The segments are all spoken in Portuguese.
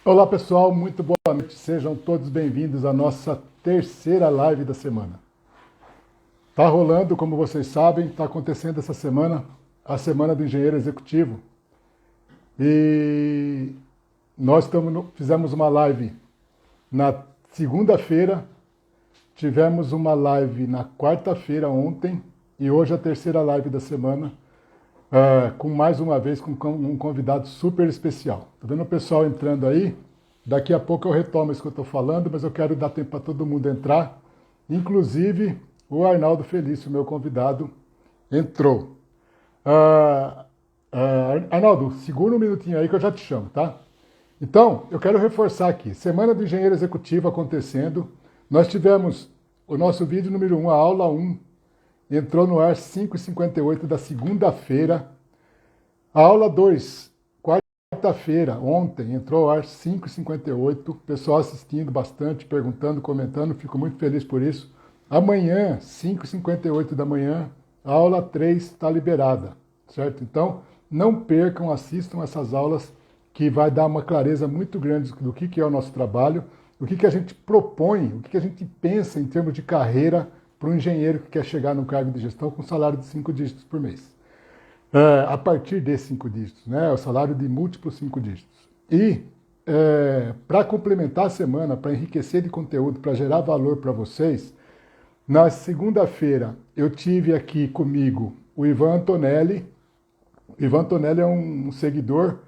Olá pessoal, muito boa noite, sejam todos bem-vindos à nossa terceira live da semana. Tá rolando, como vocês sabem, está acontecendo essa semana, a Semana do Engenheiro Executivo. E nós fizemos uma live na segunda-feira, tivemos uma live na quarta-feira ontem, e hoje a terceira live da semana, com mais uma vez com um convidado super especial. Tá vendo o pessoal entrando aí? Daqui a pouco eu retomo isso que eu estou falando, mas eu quero dar tempo para todo mundo entrar. Inclusive, o Arnaldo Felício, meu convidado, entrou. Arnaldo, segura um minutinho aí que eu já te chamo, tá? Então, eu quero reforçar aqui. Semana do Engenheiro Executivo acontecendo. Nós tivemos o nosso vídeo número 1, a aula 1, entrou no ar 5h58 da segunda-feira. A aula 2, quarta-feira, ontem, entrou ao ar 5h58, pessoal assistindo bastante, perguntando, comentando, fico muito feliz por isso. Amanhã, 5h58 da manhã, a aula 3 está liberada, certo? Então, não percam, assistam essas aulas, que vai dar uma clareza muito grande do que é o nosso trabalho, o que a gente propõe, o que a gente pensa em termos de carreira para um engenheiro que quer chegar no cargo de gestão com salário de 5 dígitos por mês. A partir de 5 dígitos, né? O salário de múltiplos 5 dígitos. E para complementar a semana, para enriquecer de conteúdo, para gerar valor para vocês, na segunda-feira eu tive aqui comigo o Ivan Antonelli. O Ivan Antonelli é um seguidor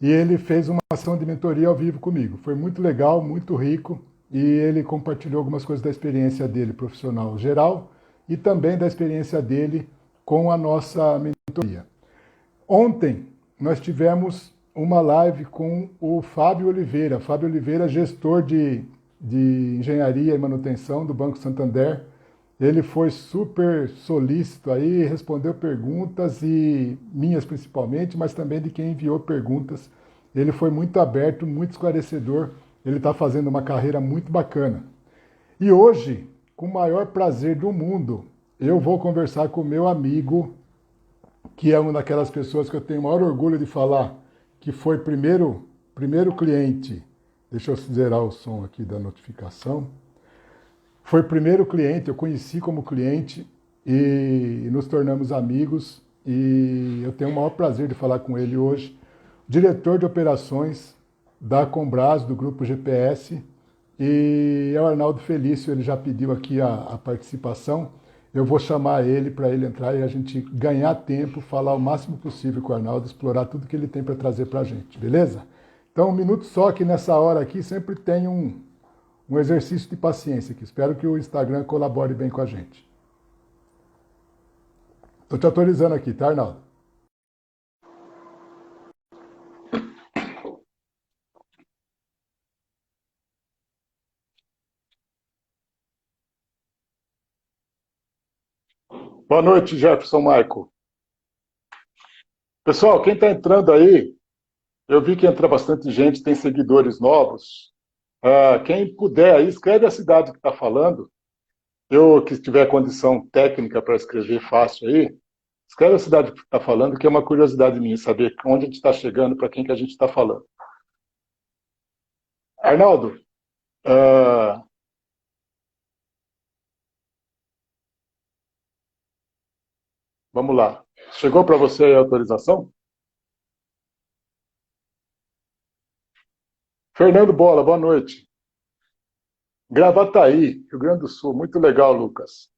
e ele fez uma ação de mentoria ao vivo comigo. Foi muito legal, muito rico, e ele compartilhou algumas coisas da experiência dele profissional geral e também da experiência dele com a nossa mentoria. Ontem nós tivemos uma live com o Fábio Oliveira. Fábio Oliveira, gestor de engenharia e manutenção do Banco Santander. Ele foi super solícito aí, respondeu perguntas, e minhas principalmente, mas também de quem enviou perguntas. Ele foi muito aberto, muito esclarecedor. Ele está fazendo uma carreira muito bacana. E hoje, com o maior prazer do mundo, eu vou conversar com o meu amigo, que é uma daquelas pessoas que eu tenho o maior orgulho de falar, que foi primeiro cliente. Deixa eu zerar o som aqui da notificação. Foi o primeiro cliente, eu conheci como cliente e nos tornamos amigos, e eu tenho o maior prazer de falar com ele hoje. Diretor de operações da Combras, do Grupo GPS, e é o Arnaldo Felício. Ele já pediu aqui a participação. Eu vou chamar ele para ele entrar e a gente ganhar tempo, falar o máximo possível com o Arnaldo, explorar tudo que ele tem para trazer para a gente, beleza? Então, um minuto só, que nessa hora aqui sempre tem um exercício de paciência, que espero que o Instagram colabore bem com a gente. Estou te autorizando aqui, tá, Arnaldo? Boa noite, Jefferson Marco. Pessoal, quem está entrando aí, eu vi que entra bastante gente, tem seguidores novos. Quem puder aí, escreve a cidade que está falando. Eu que tiver condição técnica para escrever fácil aí, escreve a cidade que está falando, que é uma curiosidade minha, saber onde a gente está chegando, para quem que a gente está falando. Arnaldo, ah, vamos lá. Chegou para você a autorização? Fernando Bola, boa noite. Gravataí, Rio Grande do Sul. Muito legal, Lucas.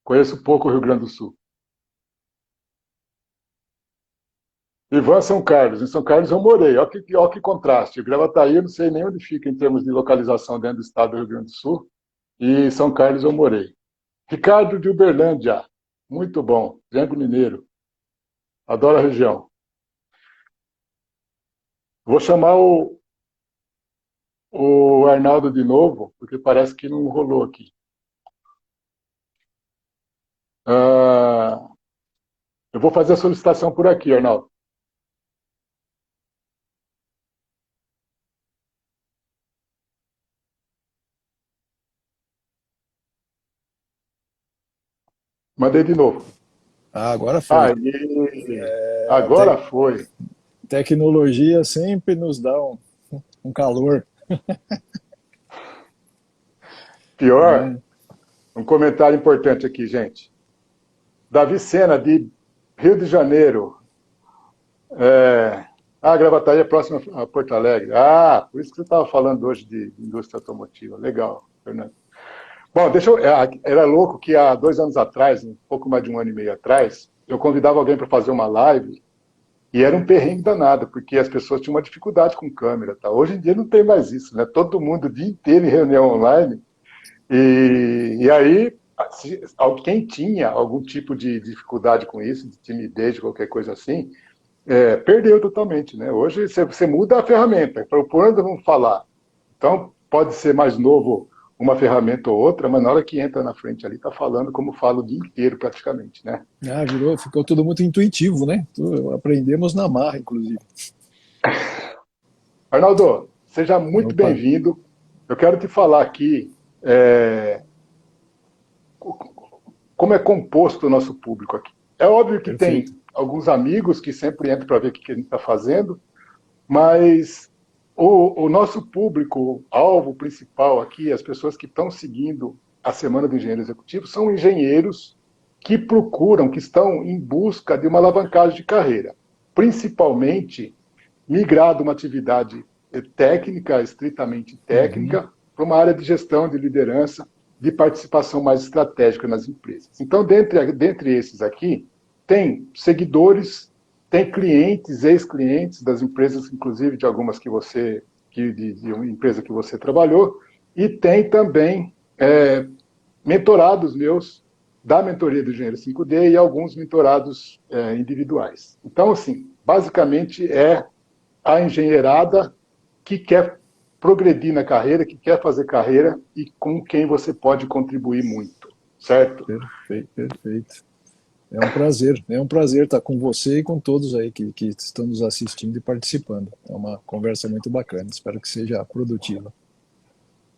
Conheço pouco o Rio Grande do Sul. Ivan São Carlos. Em São Carlos eu morei. Olha que contraste. Gravataí eu não sei nem onde fica em termos de localização dentro do estado do Rio Grande do Sul. E São Carlos eu morei. Ricardo de Uberlândia. Muito bom. Triângulo Mineiro. Adoro a região. Vou chamar o Arnaldo de novo, porque parece que não rolou aqui. Ah, eu vou fazer a solicitação por aqui, Arnaldo. Mandei de novo. Ah, agora foi. Aí, agora foi. Tecnologia sempre nos dá um calor, Pior, né? um comentário importante aqui, gente. Davi Sena, de Rio de Janeiro. Gravataí é próximo a Porto Alegre. Por isso que você estava falando hoje de indústria automotiva. Legal, Fernando. Bom, era louco que há 2 anos atrás, um pouco mais de um ano e meio atrás, eu convidava alguém para fazer uma live e era um perrengue danado, porque as pessoas tinham uma dificuldade com câmera. Tá? Hoje em dia não tem mais isso, né? Todo mundo o dia inteiro em reunião online. E aí, quem tinha algum tipo de dificuldade com isso, de timidez, de qualquer coisa assim, perdeu totalmente, né? Hoje você muda a ferramenta, por onde vamos falar. Então, pode ser mais novo uma ferramenta ou outra, mas na hora que entra na frente ali, está falando como fala o dia inteiro praticamente, né? Ficou tudo muito intuitivo, né? Aprendemos na marra, inclusive. Arnaldo, seja muito Opa, bem-vindo. Eu quero te falar aqui é, como é composto o nosso público aqui. É óbvio que tem perfeito. alguns amigos que sempre entram para ver o que a gente está fazendo, mas o nosso público-alvo principal aqui, as pessoas que estão seguindo a Semana do Engenheiro Executivo, são engenheiros que procuram, que estão em busca de uma alavancagem de carreira, principalmente migrar de uma atividade técnica, estritamente Uhum. técnica, para uma área de gestão, de liderança, de participação mais estratégica nas empresas. Então, dentre esses aqui, tem seguidores, tem clientes, ex-clientes das empresas, inclusive de algumas de uma empresa que você trabalhou, e tem também mentorados meus da mentoria do Engenheiro 5D e alguns mentorados individuais. Então, assim, basicamente é a engenheirada que quer progredir na carreira, que quer fazer carreira e com quem você pode contribuir muito, certo? Perfeito, perfeito. É um prazer estar com você e com todos aí que estão nos assistindo e participando. É uma conversa muito bacana, espero que seja produtiva.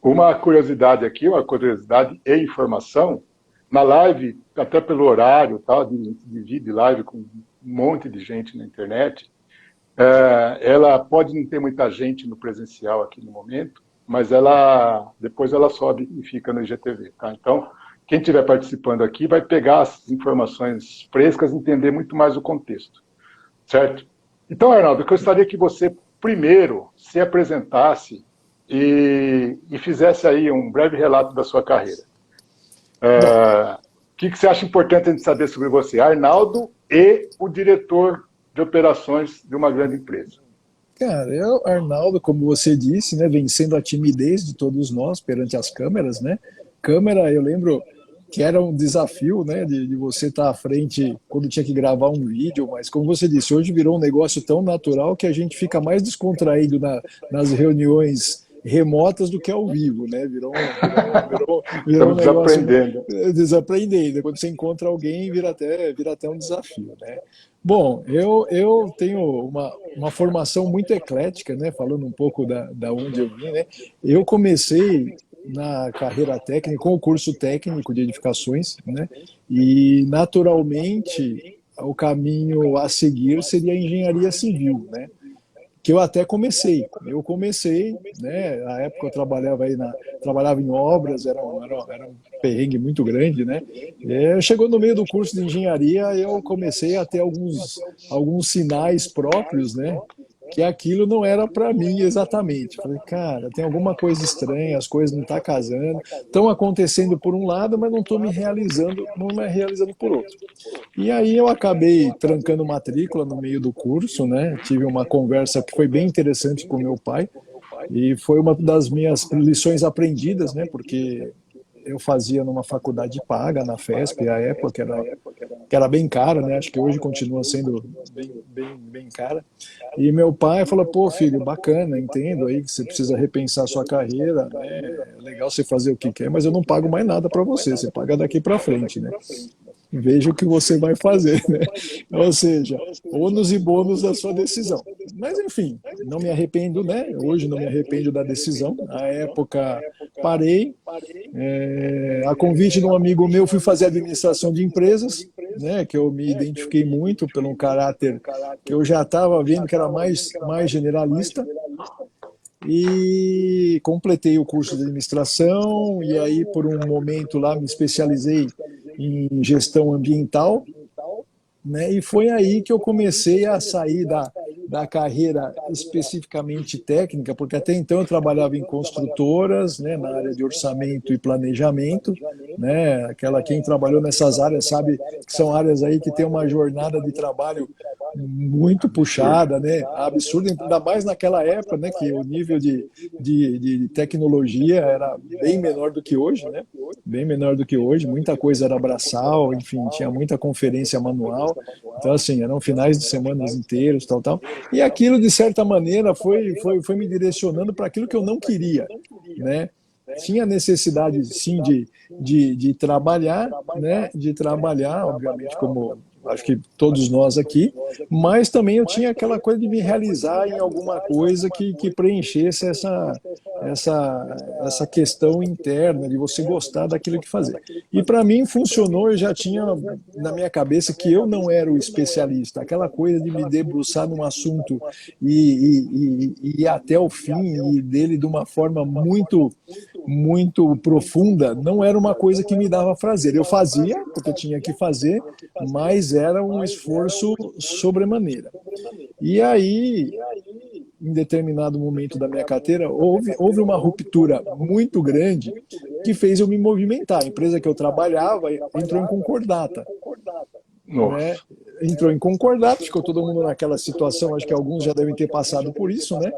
Uma curiosidade aqui, uma curiosidade e informação, na live, até pelo horário, tal, de vídeo live com um monte de gente na internet, ela pode não ter muita gente no presencial aqui no momento, mas depois ela sobe e fica no IGTV, tá? Então, quem estiver participando aqui vai pegar as informações frescas e entender muito mais o contexto, certo? Então, Arnaldo, eu gostaria que você primeiro se apresentasse e fizesse aí um breve relato da sua carreira. Bom, O que você acha importante a gente saber sobre você? Arnaldo e o diretor de operações de uma grande empresa. cara, Arnaldo, como você disse, né, vencendo a timidez de todos nós perante as câmeras, né? Câmera, eu lembro que era um desafio, né, de você estar à frente quando tinha que gravar um vídeo, mas como você disse, hoje virou um negócio tão natural que a gente fica mais descontraído nas reuniões remotas do que ao vivo, né? Virou um Estamos negócio desaprendendo. desaprendendo. Quando você encontra alguém, vira até um desafio, né? Bom, eu tenho uma formação muito eclética, né? Falando um pouco da onde eu vim, né? Eu comecei na carreira técnica com o curso técnico de edificações, né? E naturalmente o caminho a seguir seria a engenharia civil, né? Que eu até comecei. Eu comecei, né? Na época eu trabalhava trabalhava em obras, era um perrengue muito grande, né? Chegou no meio do curso de engenharia, eu comecei a ter alguns sinais próprios, né? Que aquilo não era para mim exatamente. Falei, cara, tem alguma coisa estranha, as coisas não estão casando, estão acontecendo por um lado, mas não me realizando por outro. E aí eu acabei trancando matrícula no meio do curso, né? Tive uma conversa que foi bem interessante com meu pai e foi uma das minhas lições aprendidas, né? Porque eu fazia numa faculdade paga na FESP, à época que era bem cara, né? Acho que hoje continua sendo bem cara. E meu pai falou: pô, filho, bacana, entendo aí que você precisa repensar a sua carreira, né? É legal você fazer o que quer, mas eu não pago mais nada para você, você paga daqui para frente, né? Veja o que você vai fazer, né? Ou seja, ônus e bônus da sua decisão. Mas, enfim, não me arrependo, né? Hoje não me arrependo da decisão. Na época, parei. A convite de um amigo meu, fui fazer administração de empresas. né, que eu me identifiquei muito pelo caráter que eu já estava vendo que era mais generalista, e completei o curso de administração, e aí por um momento lá me especializei em gestão ambiental, né? E foi aí que eu comecei a sair da carreira especificamente técnica, porque até então eu trabalhava em construtoras, né, na área de orçamento e planejamento, né? Quem trabalhou nessas áreas sabe que são áreas aí que tem uma jornada de trabalho muito Absurdo. puxada, né? Absurdo, ainda mais naquela época, né, que o nível de tecnologia era bem menor do que hoje, né? Bem menor do que hoje, muita coisa era braçal, enfim, tinha muita conferência manual. Então, assim, eram finais de semanas inteiros, tal, tal. E aquilo, de certa maneira, foi me direcionando para aquilo que eu não queria, né? Tinha necessidade, sim, de trabalhar, né? De trabalhar, obviamente, como acho que todos nós aqui, mas também eu tinha aquela coisa de me realizar em alguma coisa que preenchesse essa questão interna de você gostar daquilo que fazer. E para mim funcionou, eu já tinha na minha cabeça que eu não era o especialista, aquela coisa de me debruçar num assunto e ir até o fim e dele de uma forma muito profunda, não era uma coisa que me dava prazer. Eu fazia, porque eu tinha que fazer, mas era um esforço sobremaneira. E aí, em determinado momento da minha carreira, houve uma ruptura muito grande que fez eu me movimentar. A empresa que eu trabalhava entrou em concordata, né? Nossa. Entrou em concordata, ficou todo mundo naquela situação, acho que alguns já devem ter passado por isso, né?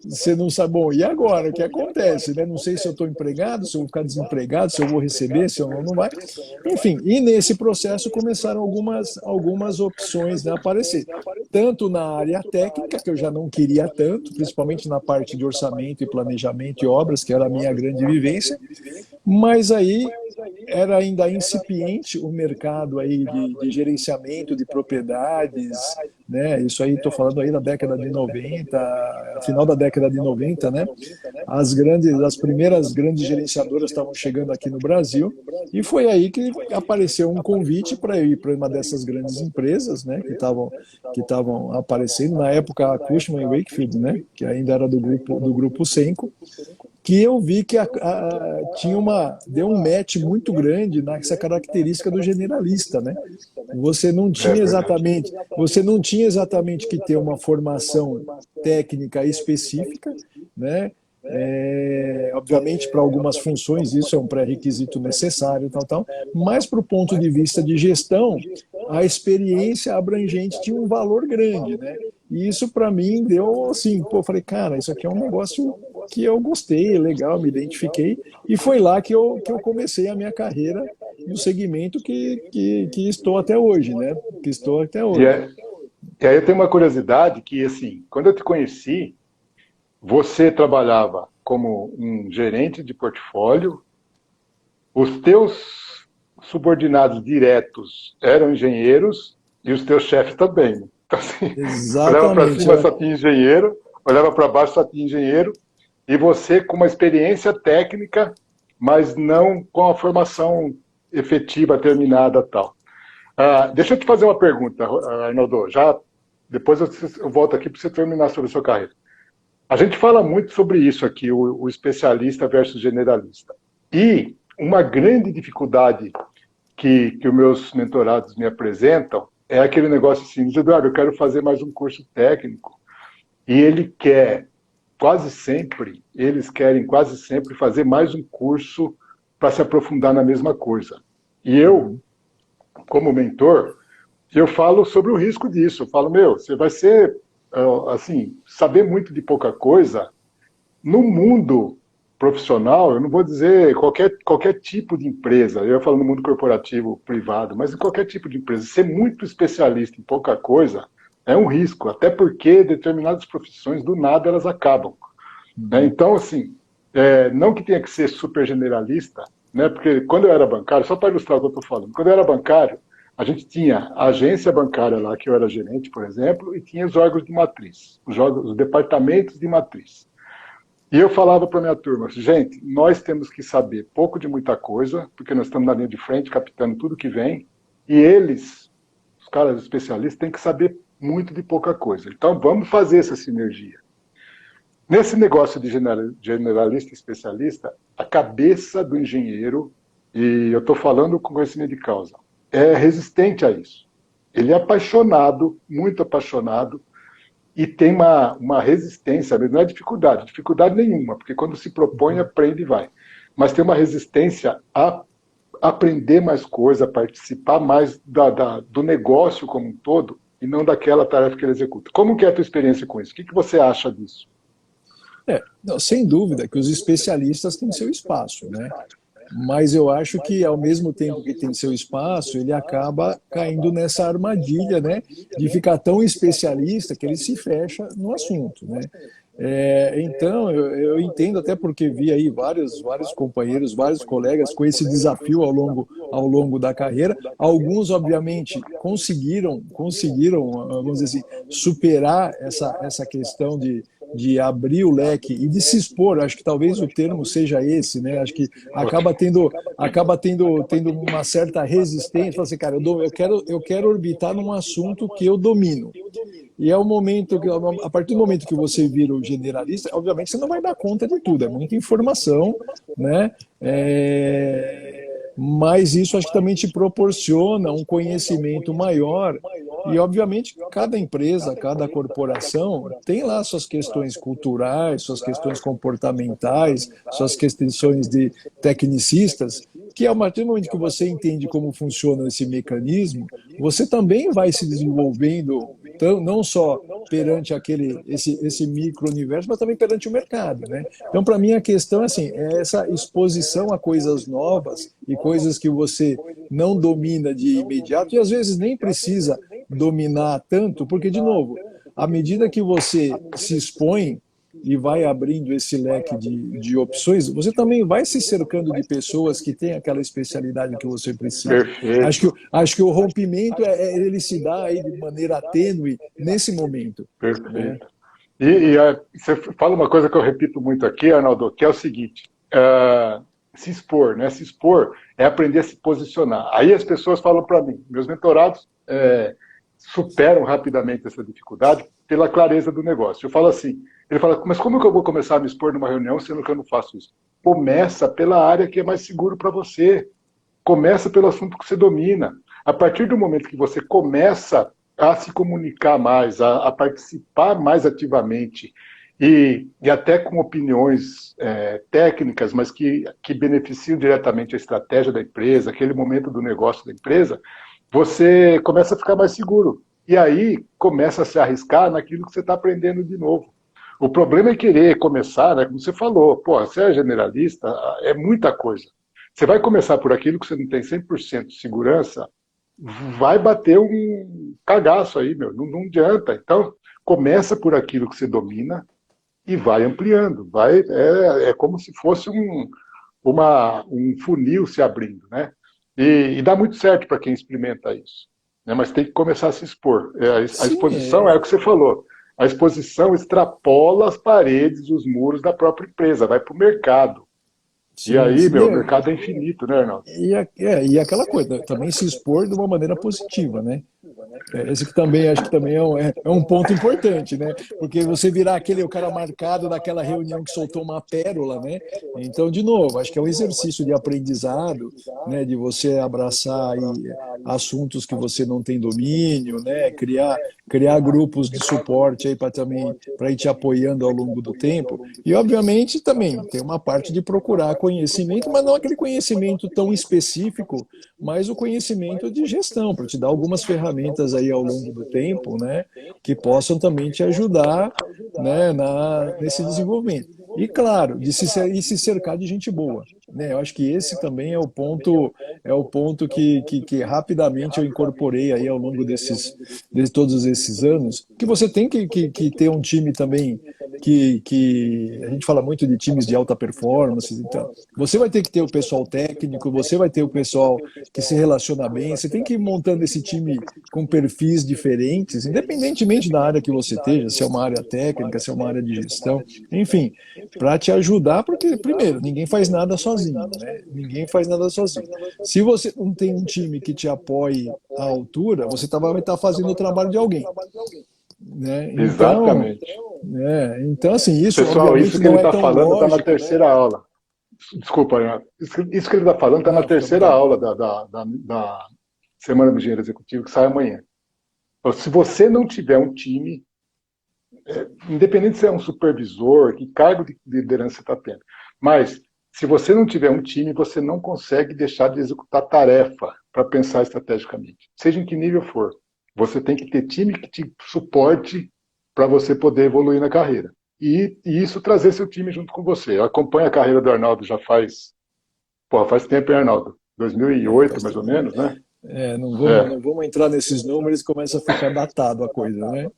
Você não sabe, bom, e agora? O que acontece? Né? Não sei se eu estou empregado, se eu vou ficar desempregado, se eu vou receber, se eu não vai. Enfim, e nesse processo começaram algumas opções, né, a aparecer. Tanto na área técnica, que eu já não queria tanto, principalmente na parte de orçamento e planejamento e obras, que era a minha grande vivência, mas aí era ainda incipiente o mercado aí de gerenciamento de propriedades, né? Isso aí estou falando aí da década de 90, final da década de 90, né? As primeiras grandes gerenciadoras estavam chegando aqui no Brasil, e foi aí que apareceu um convite para ir para uma dessas grandes empresas, né? Que estavam aparecendo na época, a Cushman & Wakefield, né? Que ainda era do grupo Senco, que eu vi que deu um match muito grande nessa característica do generalista, né? É verdade. Você não tinha exatamente que ter uma formação técnica específica, né? Obviamente, para algumas funções isso é um pré-requisito necessário, tal, mas para o ponto de vista de gestão, a experiência abrangente tinha um valor grande, né? E isso para mim deu assim, pô, falei, cara, isso aqui é um negócio que eu gostei, legal, me identifiquei, e foi lá que eu comecei a minha carreira no segmento que estou até hoje, né? Que estou até E, hoje. é, e aí eu tenho uma curiosidade que, assim, quando eu te conheci, você trabalhava como um gerente de portfólio, os teus subordinados diretos eram engenheiros e os teus chefes também. Então, assim, olhava para Exatamente. cima só tinha engenheiro, olhava para baixo só tinha engenheiro, e você com uma experiência técnica, mas não com a formação efetiva, terminada tal. Deixa eu te fazer uma pergunta, Arnaldo. Depois eu volto aqui para você terminar sobre a sua carreira. A gente fala muito sobre isso aqui, o especialista versus generalista. E uma grande dificuldade que os meus mentorados me apresentam é aquele negócio assim, Eduardo, eu quero fazer mais um curso técnico. E eles querem quase sempre fazer mais um curso para se aprofundar na mesma coisa. E eu, Uhum. como mentor, eu falo sobre o risco disso. Eu falo, você vai ser, assim, saber muito de pouca coisa no mundo profissional, eu não vou dizer qualquer tipo de empresa, eu falo no mundo corporativo, privado, mas em qualquer tipo de empresa, ser muito especialista em pouca coisa é um risco, até porque determinadas profissões, do nada, elas acabam. Né? Uhum. Então, assim, não que tenha que ser super generalista, né? Porque quando eu era bancário, só para ilustrar o que eu estou falando, quando eu era bancário, a gente tinha a agência bancária lá, que eu era gerente, por exemplo, e tinha os órgãos de matriz, os departamentos de matriz. E eu falava para a minha turma, gente, nós temos que saber pouco de muita coisa, porque nós estamos na linha de frente, captando tudo que vem, e eles os caras especialistas têm que saber muito de pouca coisa. Então, vamos fazer essa sinergia. Nesse negócio de generalista e especialista, a cabeça do engenheiro, e eu estou falando com conhecimento de causa, é resistente a isso. Ele é apaixonado, muito apaixonado, e tem uma resistência, não é dificuldade nenhuma, porque quando se propõe, aprende e vai. Mas tem uma resistência a aprender mais coisa, a participar mais do negócio como um todo, e não daquela tarefa que ele executa. Como que é a tua experiência com isso? O que você acha disso? Não, sem dúvida que os especialistas têm seu espaço, né? Mas eu acho que, ao mesmo tempo que tem seu espaço, ele acaba caindo nessa armadilha, né, de ficar tão especialista que ele se fecha no assunto, né? Então, eu entendo, até porque vi aí vários companheiros, vários colegas com esse desafio ao longo da carreira. Alguns, obviamente, conseguiram, vamos dizer assim, superar essa questão de abrir o leque e de se expor. Acho que talvez o termo seja esse, né? Acho que acaba tendo uma certa resistência. Fala assim, cara, eu quero orbitar num assunto que eu domino. E é o momento que, a partir do momento que você vira o generalista, obviamente você não vai dar conta de tudo, é muita informação, né? Mas isso acho que também te proporciona um conhecimento maior. E, obviamente, cada empresa, cada corporação tem lá suas questões culturais, suas questões comportamentais, suas questões de tecnicistas, que a partir do momento que você entende como funciona esse mecanismo, você também vai se desenvolvendo, não só perante esse micro-universo, mas também perante o mercado, né? Então, para mim, a questão assim, é essa exposição a coisas novas e coisas que você não domina de imediato, e às vezes nem precisa dominar tanto, porque, de novo, à medida que você se expõe e vai abrindo esse leque de opções, você também vai se cercando de pessoas que têm aquela especialidade que você precisa. Perfeito. Acho que o rompimento ele se dá aí de maneira tênue nesse momento. Perfeito. Né? Você fala uma coisa que eu repito muito aqui, Arnaldo, que é o seguinte, se expor, né? Se expor é aprender a se posicionar. Aí as pessoas falam para mim, meus mentorados superam rapidamente essa dificuldade pela clareza do negócio. Eu falo assim, ele fala, mas como que eu vou começar a me expor numa reunião sendo que eu não faço isso? Começa pela área que é mais seguro para você. Começa pelo assunto que você domina. A partir do momento que você começa a se comunicar mais, a participar mais ativamente e até com opiniões técnicas, mas que beneficiam diretamente a estratégia da empresa, aquele momento do negócio da empresa, você começa a ficar mais seguro. E aí começa a se arriscar naquilo que você está aprendendo de novo. O problema é querer começar, né, como você falou, pô, você é generalista, é muita coisa. Você vai começar por aquilo que você não tem 100% de segurança, vai bater um cagaço aí, meu, não adianta. Então, começa por aquilo que você domina e vai ampliando. É como se fosse um funil se abrindo, né? E dá muito certo para quem experimenta isso. Né? Mas tem que começar a se expor. A exposição é o que você falou. A exposição extrapola as paredes, os muros da própria empresa, vai para o mercado. Sim, e aí, o mercado é infinito, né, Arnaldo? E aquela coisa, também se expor de uma maneira positiva, né? Esse que também acho que também é um ponto importante, né? Porque você virar o cara marcado daquela reunião que soltou uma pérola, né? Então, de novo, acho que é um exercício de aprendizado, né? De você abraçar aí assuntos que você não tem domínio, né? Criar grupos de suporte aí para ir te apoiando ao longo do tempo. E, obviamente, também tem uma parte de procurar conhecimento, mas não aquele conhecimento tão específico, mas o conhecimento de gestão, para te dar algumas ferramentas aí ao longo do tempo, né, que possam também te ajudar, né, nesse desenvolvimento. E, claro, de se cercar de gente boa. Né? Eu acho que esse também é o ponto que rapidamente eu incorporei aí ao longo de todos esses anos, que você tem que ter um time também que a gente fala muito de times de alta performance, então você vai ter que ter o pessoal técnico, você vai ter o pessoal que se relaciona bem, você tem que ir montando esse time com perfis diferentes, independentemente da área que você esteja, se é uma área técnica, se é uma área de gestão, enfim, para te ajudar, porque, primeiro, ninguém faz nada sozinho, né? Ninguém faz nada sozinho. Se você não tem um time que te apoie à altura, você vai estar fazendo o trabalho de alguém, né? Exatamente. Então, assim, isso Pessoal, obviamente isso que não ele é está tão falando está na lógico, né? terceira aula. Desculpa, Renato. Isso que ele está falando está na Não, fica à terceira vontade. aula da Semana do Engenheiro Executivo, que sai amanhã. Então, se você não tiver um time, independente se é um supervisor, que cargo de liderança você está tendo, mas se você não tiver um time, você não consegue deixar de executar tarefa para pensar estrategicamente, seja em que nível for. Você tem que ter time que te suporte para você poder evoluir na carreira. E isso trazer seu time junto com você. Eu acompanho a carreira do Arnaldo já faz tempo, hein, Arnaldo? 2008, Faz mais ou tempo. menos, né? Não vamos entrar nesses números, começa a ficar datado a coisa, né?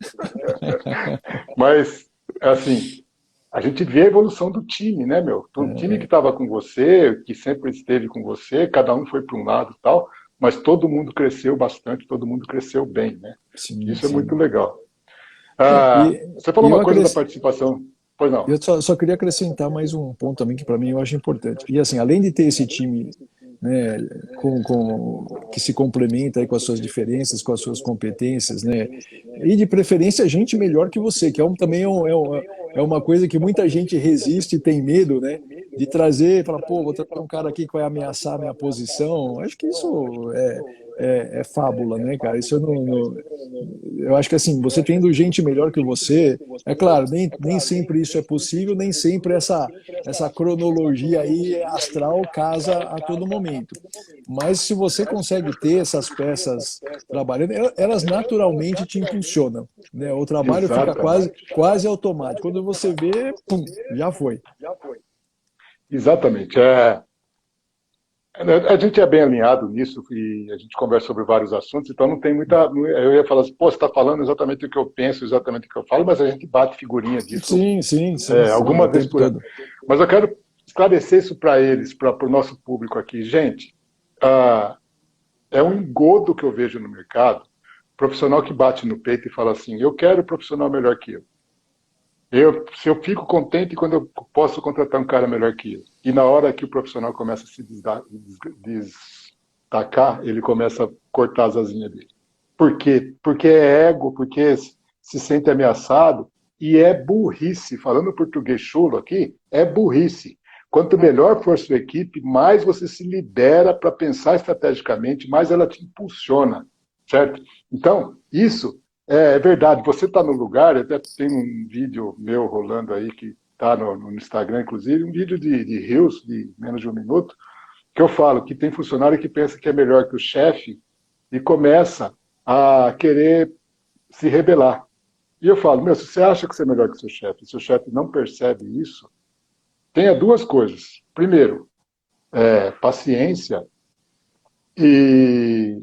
Mas, assim, a gente vê a evolução do time, né, meu? Então, um time que estava com você, que sempre esteve com você, cada um foi para um lado e tal, mas todo mundo cresceu bastante, todo mundo cresceu bem, né? Sim, Isso é muito sim. legal. E, Você falou e eu uma coisa da acrescento. participação. Pois não. Eu só queria acrescentar mais um ponto também que para mim eu acho importante. E assim, além de ter esse time, né, que se complementa aí com as suas diferenças, com as suas competências, né, e de preferência gente melhor que você, que também é uma coisa que muita gente resiste e tem medo, né, de trazer, falar, pô, vou trazer um cara aqui que vai ameaçar a minha posição. Acho que isso é fábula, né, cara? Isso eu acho que assim, você tendo gente melhor que você, é claro, nem sempre isso é possível, nem sempre essa cronologia aí astral casa a todo momento. Mas se você consegue ter essas peças trabalhando, elas naturalmente te impulsionam, né? O trabalho fica Exatamente. quase automático. Quando você vê, pum, já foi. Exatamente. A gente é bem alinhado nisso e a gente conversa sobre vários assuntos, então não tem muita. Eu ia falar assim, pô, você está falando exatamente o que eu penso, exatamente o que eu falo, mas a gente bate figurinha disso Sim, sim, sim, sim, alguma o vez tempo por ano. todo. Mas eu quero esclarecer isso para eles, para o nosso público aqui. Gente, ah, é um engodo que eu vejo no mercado, profissional que bate no peito e fala assim, eu quero um profissional melhor que eu. Se eu fico contente quando eu posso contratar um cara melhor que eu. E na hora que o profissional começa a se destacar, ele começa a cortar as asinhas dele. Por quê? Porque é ego, porque se sente ameaçado e é burrice. Falando português chulo aqui, é burrice. Quanto melhor for sua equipe, mais você se lidera para pensar estrategicamente, mais ela te impulsiona, certo? Então, isso é verdade. Você está no lugar, até tem um vídeo meu rolando aí que está no Instagram, inclusive, um vídeo de Reels, de menos de um minuto, que eu falo que tem funcionário que pensa que é melhor que o chefe e começa a querer se rebelar. E eu falo, meu, se você acha que você é melhor que seu chefe não percebe isso, tenha duas coisas. Primeiro, paciência e,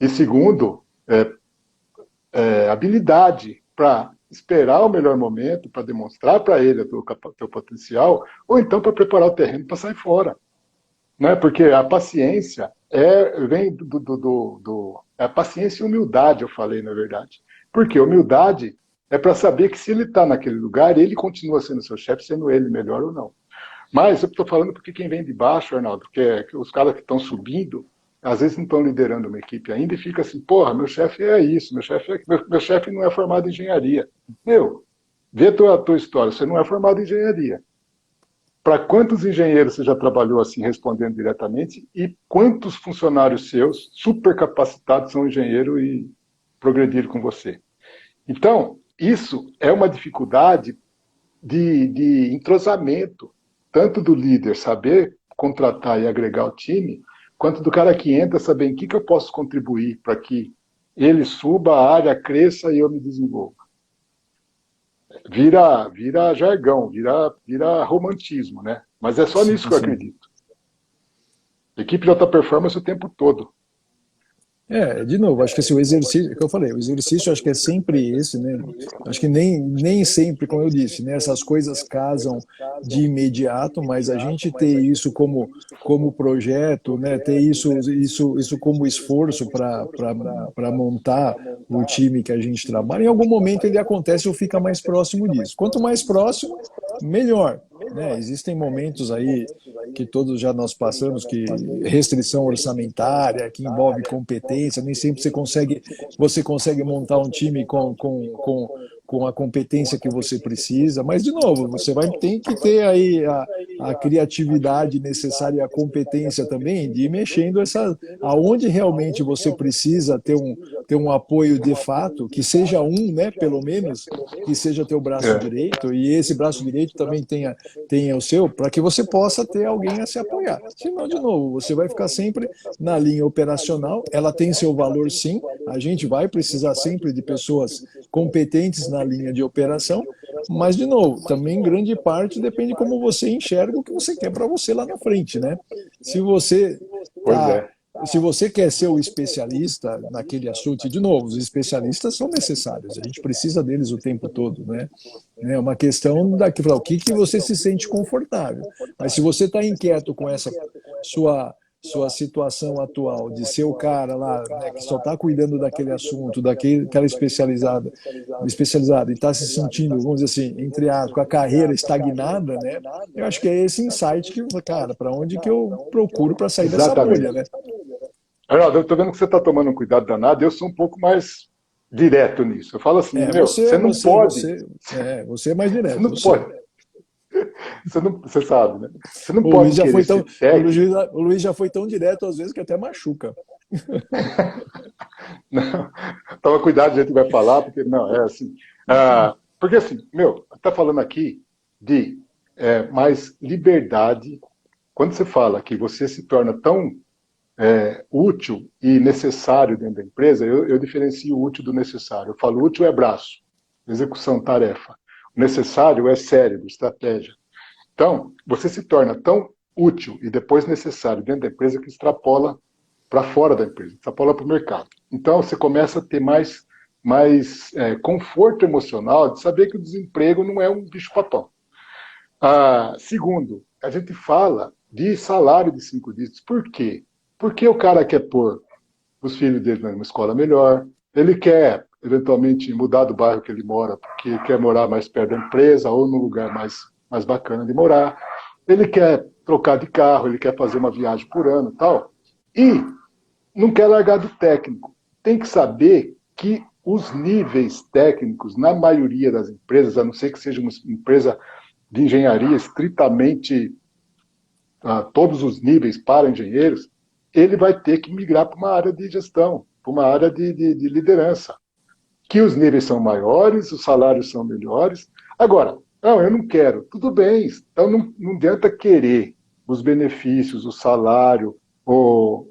e segundo, habilidade para esperar o melhor momento, para demonstrar para ele o teu potencial, ou então para preparar o terreno para sair fora. Né? Porque a paciência vem a paciência e humildade, eu falei, na verdade. Porque humildade é para saber que se ele está naquele lugar, ele continua sendo seu chefe, sendo ele melhor ou não. Mas eu estou falando porque quem vem de baixo, Arnaldo, que os caras que estão subindo, às vezes não estão liderando uma equipe ainda e fica assim, porra, meu chefe é isso, meu chefe não é formado em engenharia. Meu, vê a tua história, você não é formado em engenharia. Para quantos engenheiros você já trabalhou assim, respondendo diretamente, e quantos funcionários seus, super capacitados, são engenheiros e progrediram com você? Então, isso é uma dificuldade de entrosamento, tanto do líder saber contratar e agregar o time, quanto do cara que entra saber em que eu posso contribuir para que ele suba, a área cresça e eu me desenvolva. Vira jargão, vira romantismo, né? Mas é só nisso Sim, que eu sim. acredito. Equipe de alta performance o tempo todo. De novo, acho que esse, o exercício, que eu falei, o exercício acho que é sempre esse, né? Acho que nem sempre, como eu disse, né, essas coisas casam de imediato, mas a gente ter isso como projeto, né, ter isso como esforço para montar o time que a gente trabalha, em algum momento ele acontece ou fica mais próximo disso. Quanto mais próximo, melhor. Né? Existem momentos aí que todos já nós passamos, que restrição orçamentária, que envolve competência, nem sempre você consegue montar um time com a competência que você precisa, mas, de novo, você tem que ter aí a criatividade necessária e a competência também de ir mexendo aonde realmente você precisa ter um apoio de fato, que seja um, né, pelo menos, que seja teu braço É, direito, e esse braço direito também tenha o seu, para que você possa ter alguém a se apoiar. Senão, de novo, você vai ficar sempre na linha operacional, ela tem seu valor sim, a gente vai precisar sempre de pessoas competentes na linha de operação, mas, de novo, também grande parte depende de como você enxerga o que você quer para você lá na frente, né? Se você pois tá é. se você quer ser o especialista naquele assunto, e de novo, os especialistas são necessários, a gente precisa deles o tempo todo, né? É uma questão o que você se sente confortável. Mas se você está inquieto com essa sua situação atual de ser o cara lá, né, que só está cuidando daquele assunto, daquela especializada e está se sentindo, vamos dizer assim, entre aspas, com a carreira estagnada, né? Eu acho que é esse insight que, cara, para onde que eu procuro para sair dessa bolha, Exatamente. né? Arnaldo, eu estou vendo que você está tomando um cuidado danado, eu sou um pouco mais direto nisso. Eu falo assim, É, meu, você, você não você, pode, você, você é mais você direto, não eu sei. pode, você, não, você sabe, né? Você não O Luiz pode já querer foi ser tão, técnico. O Luiz já foi tão direto às vezes que até machuca. Não, toma cuidado do jeito que vai falar, porque não, é assim. Porque assim, meu, está falando aqui de mais liberdade. Quando você fala que você se torna tão útil e necessário dentro da empresa, eu diferencio o útil do necessário. Eu falo útil é braço, execução, tarefa. O necessário é cérebro, estratégia. Então, você se torna tão útil e depois necessário dentro da empresa que extrapola para fora da empresa, extrapola para o mercado. Então, você começa a ter mais conforto emocional de saber que o desemprego não é um bicho-papão. Segundo, a gente fala de salário de 5 dígitos. Por quê? Porque o cara quer pôr os filhos dele numa escola melhor, ele quer, eventualmente, mudar do bairro que ele mora, porque quer morar mais perto da empresa ou num lugar mais bacana de morar, ele quer trocar de carro, ele quer fazer uma viagem por ano e tal, e não quer largar do técnico. Tem que saber que os níveis técnicos, na maioria das empresas, a não ser que seja uma empresa de engenharia estritamente todos os níveis para engenheiros, ele vai ter que migrar para uma área de gestão, para uma área de liderança. Que os níveis são maiores, os salários são melhores. Agora, não, eu não quero. Tudo bem, então não adianta querer os benefícios, o salário, o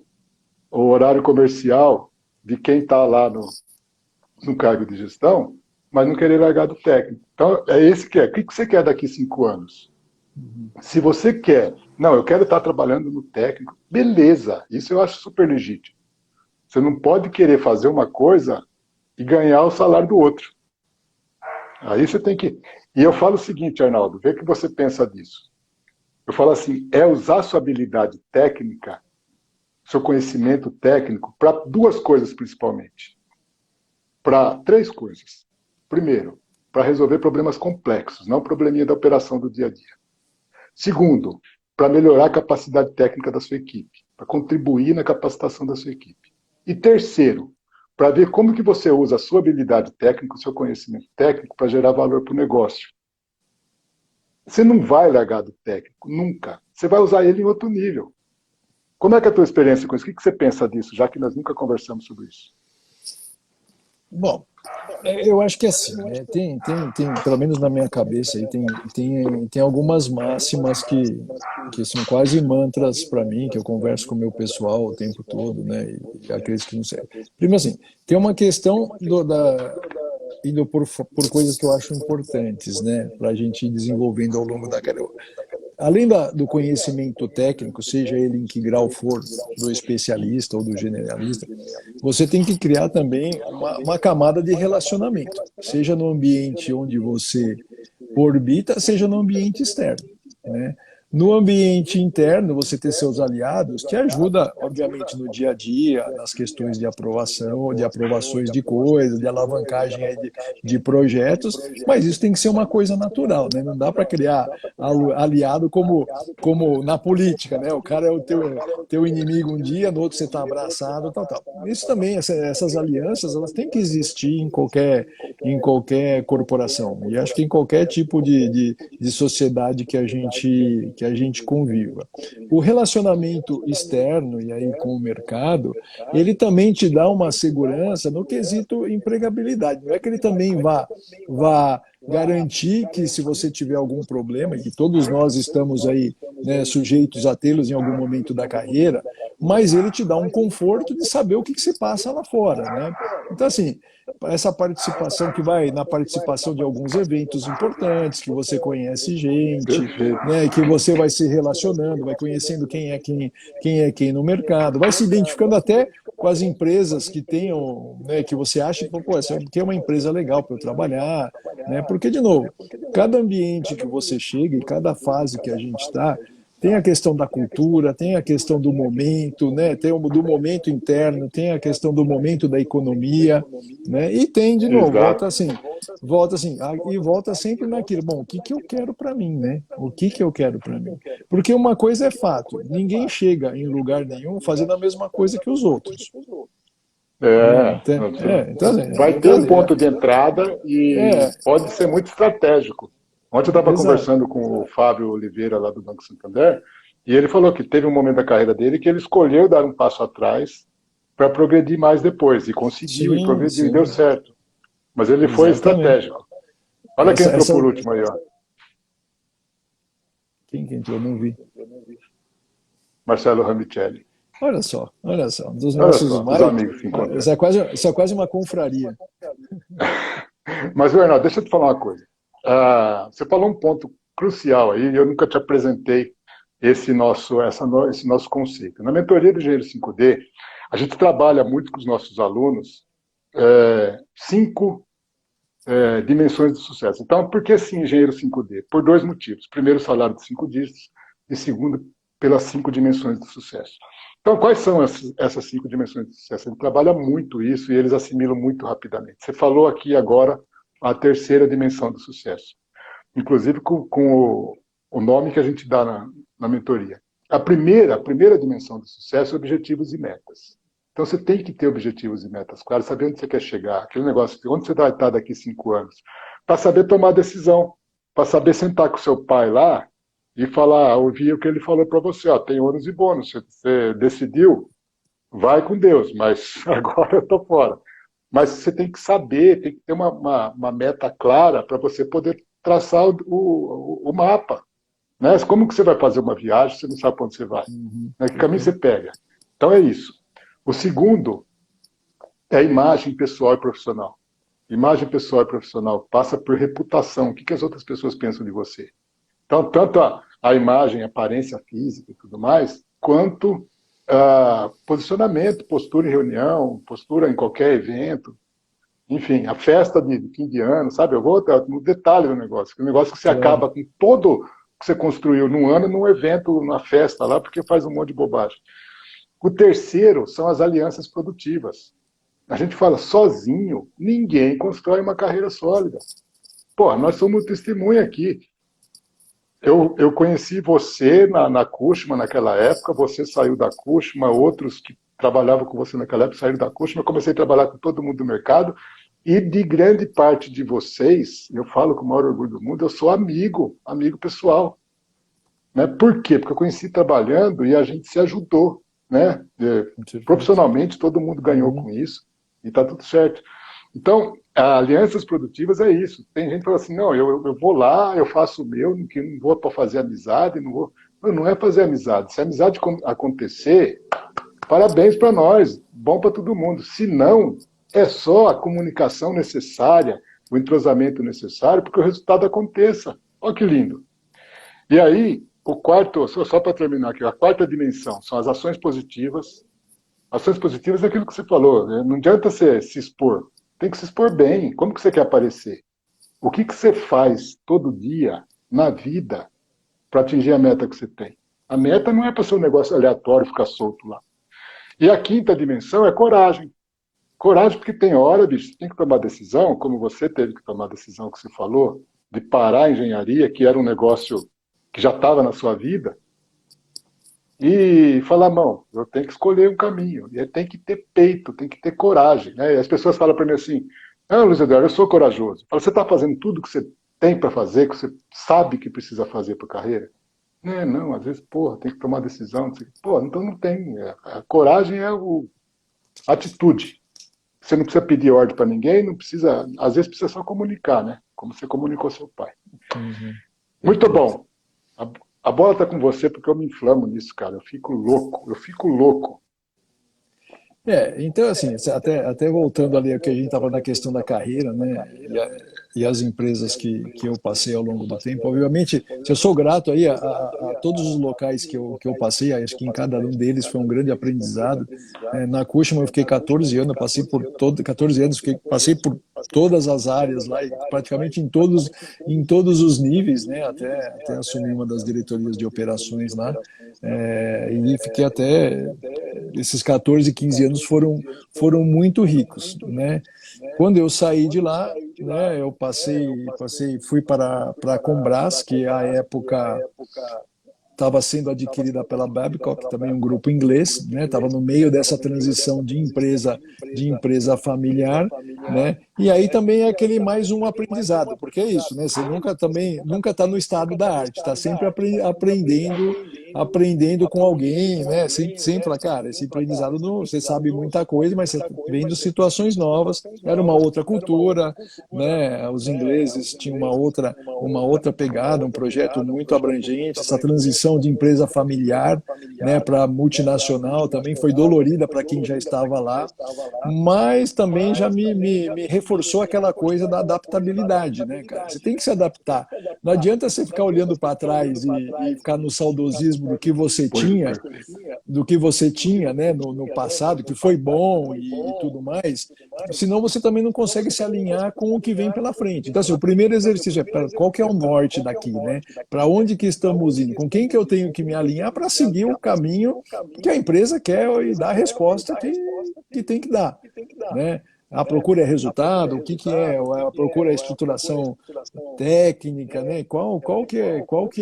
horário comercial de quem está lá no cargo de gestão, mas não querer largar do técnico. Então, é esse que é. O que você quer daqui a 5 anos? Se você quer, não, eu quero estar trabalhando no técnico, beleza, isso eu acho super legítimo. Você não pode querer fazer uma coisa e ganhar o salário do outro. Aí você tem que. E eu falo o seguinte, Arnaldo, vê o que você pensa disso. Eu falo assim, é usar sua habilidade técnica, seu conhecimento técnico, para duas coisas principalmente. Para três coisas. Primeiro, para resolver problemas complexos, não probleminha da operação do dia a dia. Segundo, para melhorar a capacidade técnica da sua equipe, para contribuir na capacitação da sua equipe. E terceiro, para ver como que você usa a sua habilidade técnica, o seu conhecimento técnico para gerar valor para o negócio. Você não vai largar do técnico, nunca. Você vai usar ele em outro nível. Como é que é a tua experiência com isso? O que você pensa disso, já que nós nunca conversamos sobre isso? Bom, eu acho que é assim, né? Pelo menos na minha cabeça, aí tem algumas máximas que são quase mantras para mim, que eu converso com o meu pessoal o tempo todo, né? E acredito que não sei. Primeiro, assim, tem uma questão indo por coisas que eu acho importantes, né? Para a gente ir desenvolvendo ao longo da carreira. do conhecimento técnico, seja ele em que grau for, do especialista ou do generalista, você tem que criar também uma camada de relacionamento, seja no ambiente onde você orbita, seja no ambiente externo, né? No ambiente interno, você ter seus aliados te ajuda, obviamente, no dia a dia, nas questões de aprovação, de aprovações de coisas, de alavancagem aí de projetos, mas isso tem que ser uma coisa natural, né? Não dá para criar aliado como na política, né? O cara é o teu inimigo um dia, no outro você está abraçado, tal, tal. Isso também, essas alianças, elas têm que existir em qualquer corporação, e acho que em qualquer tipo de sociedade que a gente conviva. O relacionamento externo, e aí com o mercado, ele também te dá uma segurança no quesito empregabilidade. Não é que ele também vá garantir que se você tiver algum problema, e que todos nós estamos aí, né, sujeitos a tê-los em algum momento da carreira, mas ele te dá um conforto de saber o que se passa lá fora, né? Então, assim, essa participação que vai na participação de alguns eventos importantes, que você conhece gente, Perfeito. né, que você vai se relacionando, vai conhecendo quem é quem no mercado, vai se identificando até com as empresas que tenham, né, que você acha que, pô, essa aqui é uma empresa legal para eu trabalhar, né? Porque, de novo, cada ambiente que você chega e cada fase que a gente está, tem a questão da cultura, tem a questão do momento, né? Tem do momento interno, tem a questão do momento da economia, né? E tem, de novo, Exato. volta assim, e volta sempre naquilo. Bom, o que que eu quero para mim, né? O que que eu quero para mim? Porque uma coisa é fato, ninguém chega em lugar nenhum fazendo a mesma coisa que os outros. Né? É, Então, vai ter um ponto de entrada e é, pode ser muito estratégico. Ontem eu estava exato. conversando com o Fábio Oliveira, lá do Banco Santander, e ele falou que teve um momento da carreira dele que ele escolheu dar um passo atrás para progredir mais depois, e conseguiu, e Sim, progrediu, e deu sim, certo. Mas ele foi exatamente. estratégico. Olha quem entrou Essa, por último aí, ó. quem que entrou? Não vi. Marcelo Ramicelli. Olha só, um dos Olha nossos só, os mais. amigos se encontrando. Isso é quase uma confraria. Mas, Bernardo, deixa eu te falar uma coisa. Você falou um ponto crucial aí, e eu nunca te apresentei esse nosso conceito. Na mentoria do Engenheiro 5D, a gente trabalha muito com os nossos alunos cinco dimensões de sucesso. Então, por que sim engenheiro 5D? Por dois motivos. Primeiro, o salário de 5 dígitos, e segundo, pelas 5 dimensões de sucesso. Então, quais são essas 5 dimensões de sucesso? A gente trabalha muito isso e eles assimilam muito rapidamente. Você falou aqui agora a terceira dimensão do sucesso, inclusive com o nome que a gente dá na mentoria. A primeira dimensão do sucesso é objetivos e metas. Então você tem que ter objetivos e metas claras, saber onde você quer chegar, aquele negócio de onde você vai estar daqui 5 anos, para saber tomar decisão, para saber sentar com seu pai lá e falar, ouvir o que ele falou para você, ó, tem ônus e bônus, você decidiu, vai com Deus, mas agora eu estou fora. Mas você tem que saber, tem que ter uma meta clara para você poder traçar o mapa. Né? Como que você vai fazer uma viagem se você não sabe para onde você vai? Uhum, Né? Que caminho você perfeito. pega? Então é isso. O segundo é a imagem pessoal e profissional. Imagem pessoal e profissional passa por reputação. O que as outras pessoas pensam de você? Então, tanto a imagem, a aparência física e tudo mais, quanto posicionamento, postura em reunião, postura em qualquer evento, enfim, a festa de fim de ano, sabe? Eu vou no detalhe do negócio, que o negócio que você Claro. acaba com todo que você construiu num ano, num evento, numa festa lá, porque faz um monte de bobagem. O terceiro são as alianças produtivas. A gente fala, sozinho, ninguém constrói uma carreira sólida. Pô, nós somos testemunha aqui. Eu conheci você na Cushman naquela época, você saiu da Cushman, outros que trabalhavam com você naquela época saíram da Cushman, eu comecei a trabalhar com todo mundo do mercado, e de grande parte de vocês, eu falo com o maior orgulho do mundo, eu sou amigo pessoal. Né? Por quê? Porque eu conheci trabalhando e a gente se ajudou. Né? Perfeito. Profissionalmente, todo mundo ganhou Uhum. com isso, e está tudo certo. Então, alianças produtivas é isso. Tem gente que fala assim, não, eu vou lá, eu faço o meu, que não vou para fazer amizade, não vou. Não é fazer amizade. Se a amizade acontecer, parabéns para nós, bom para todo mundo. Se não, é só a comunicação necessária, o entrosamento necessário, porque o resultado aconteça. Olha que lindo. E aí, o quarto, só para terminar aqui, a quarta dimensão são as ações positivas. Ações positivas é aquilo que você falou, né? Não adianta você se expor, tem que se expor bem. Como que você quer aparecer? O que que você faz todo dia na vida para atingir a meta que você tem? A meta não é para ser um negócio aleatório, ficar solto lá. E a quinta dimensão é coragem. Coragem porque tem hora, bicho, você tem que tomar decisão, como você teve que tomar a decisão que você falou, de parar a engenharia, que era um negócio que já estava na sua vida, e falar, não, eu tenho que escolher um caminho, e tem que ter peito, tem que ter coragem. Né? E as pessoas falam para mim assim, ah, Luiz Eduardo, eu sou corajoso. Falo, você está fazendo tudo que você tem para fazer, que você sabe que precisa fazer para a carreira? Não, às vezes, porra, tem que tomar decisão. Pô, então não tem. A coragem é a atitude. Você não precisa pedir ordem para ninguém, não precisa, às vezes precisa só comunicar, né? Como você comunicou seu pai. Uhum. Muito bom. A bola está com você porque eu me inflamo nisso, cara. Eu fico louco, eu fico louco. Então, assim, até voltando ali ao que a gente estava na questão da carreira, né, e as empresas que eu passei ao longo do tempo, obviamente, eu sou grato aí a todos os locais que eu passei, acho que em cada um deles foi um grande aprendizado. Na Cushman eu fiquei 14 anos, passei por 14 anos, passei por todas as áreas lá, e praticamente em todos os níveis, né, até assumir uma das diretorias de operações lá, e fiquei até esses 14, 15 anos foram muito ricos, né? Quando eu saí de lá, né, eu fui para a Combrás, que à época estava sendo adquirida pela Babcock, também um grupo inglês, né? Estava no meio dessa transição de empresa familiar, né? E aí também é aquele mais um aprendizado, porque é isso, né? Você nunca está no estado da arte, está sempre aprendendo com alguém, né? Sempre fala, cara, esse aprendizado não, você sabe muita coisa, mas você vendo situações novas, era uma outra cultura, né? Os ingleses tinham uma outra pegada, um projeto muito abrangente, essa transição de empresa familiar, né, para multinacional também foi dolorida para quem já estava lá, mas também já me reforçou aquela coisa da adaptabilidade, né, cara? Você tem que se adaptar. Não adianta você ficar olhando para trás e ficar no saudosismo do que você tinha, né, no passado, que foi bom e tudo mais, senão você também não consegue se alinhar com o que vem pela frente. Então, assim, o primeiro exercício é qual que é o norte daqui, né? Para onde que estamos indo? Com quem que eu tenho que me alinhar para seguir o caminho que a empresa quer e dar a resposta que tem que dar, né? A procura é resultado, o que é a procura é estruturação técnica, né? Qual que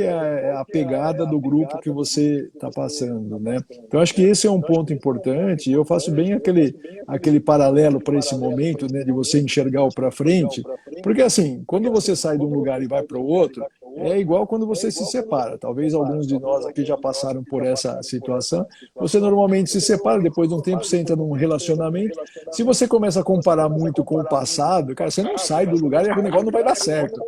é a pegada do grupo que você está passando, né? Então acho que esse é um ponto importante. E eu faço bem aquele paralelo para esse momento, né, de você enxergar o para frente, porque assim, quando você sai de um lugar e vai para o outro, é igual quando você se separa. Talvez alguns de nós aqui já passaram por essa situação. Você normalmente se separa, depois de um tempo você entra num relacionamento. Se você começa a comparar muito com o passado, cara, você não sai do lugar e o negócio não vai dar certo.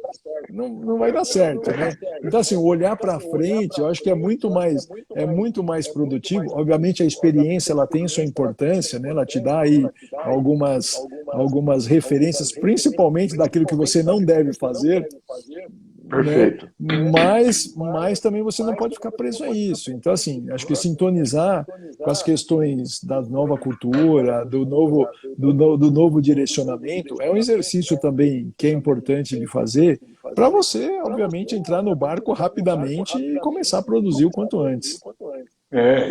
Não vai dar certo, né? Então, assim, o olhar para frente, eu acho que é muito mais produtivo. Obviamente, a experiência ela tem sua importância, né? Ela te dá aí algumas referências, principalmente daquilo que você não deve fazer, né? Perfeito. Mas também você não pode ficar preso a isso. Então, assim, acho que sintonizar com as questões da nova cultura, do novo direcionamento, é um exercício também que é importante de fazer para você, obviamente, entrar no barco rapidamente e começar a produzir o quanto antes.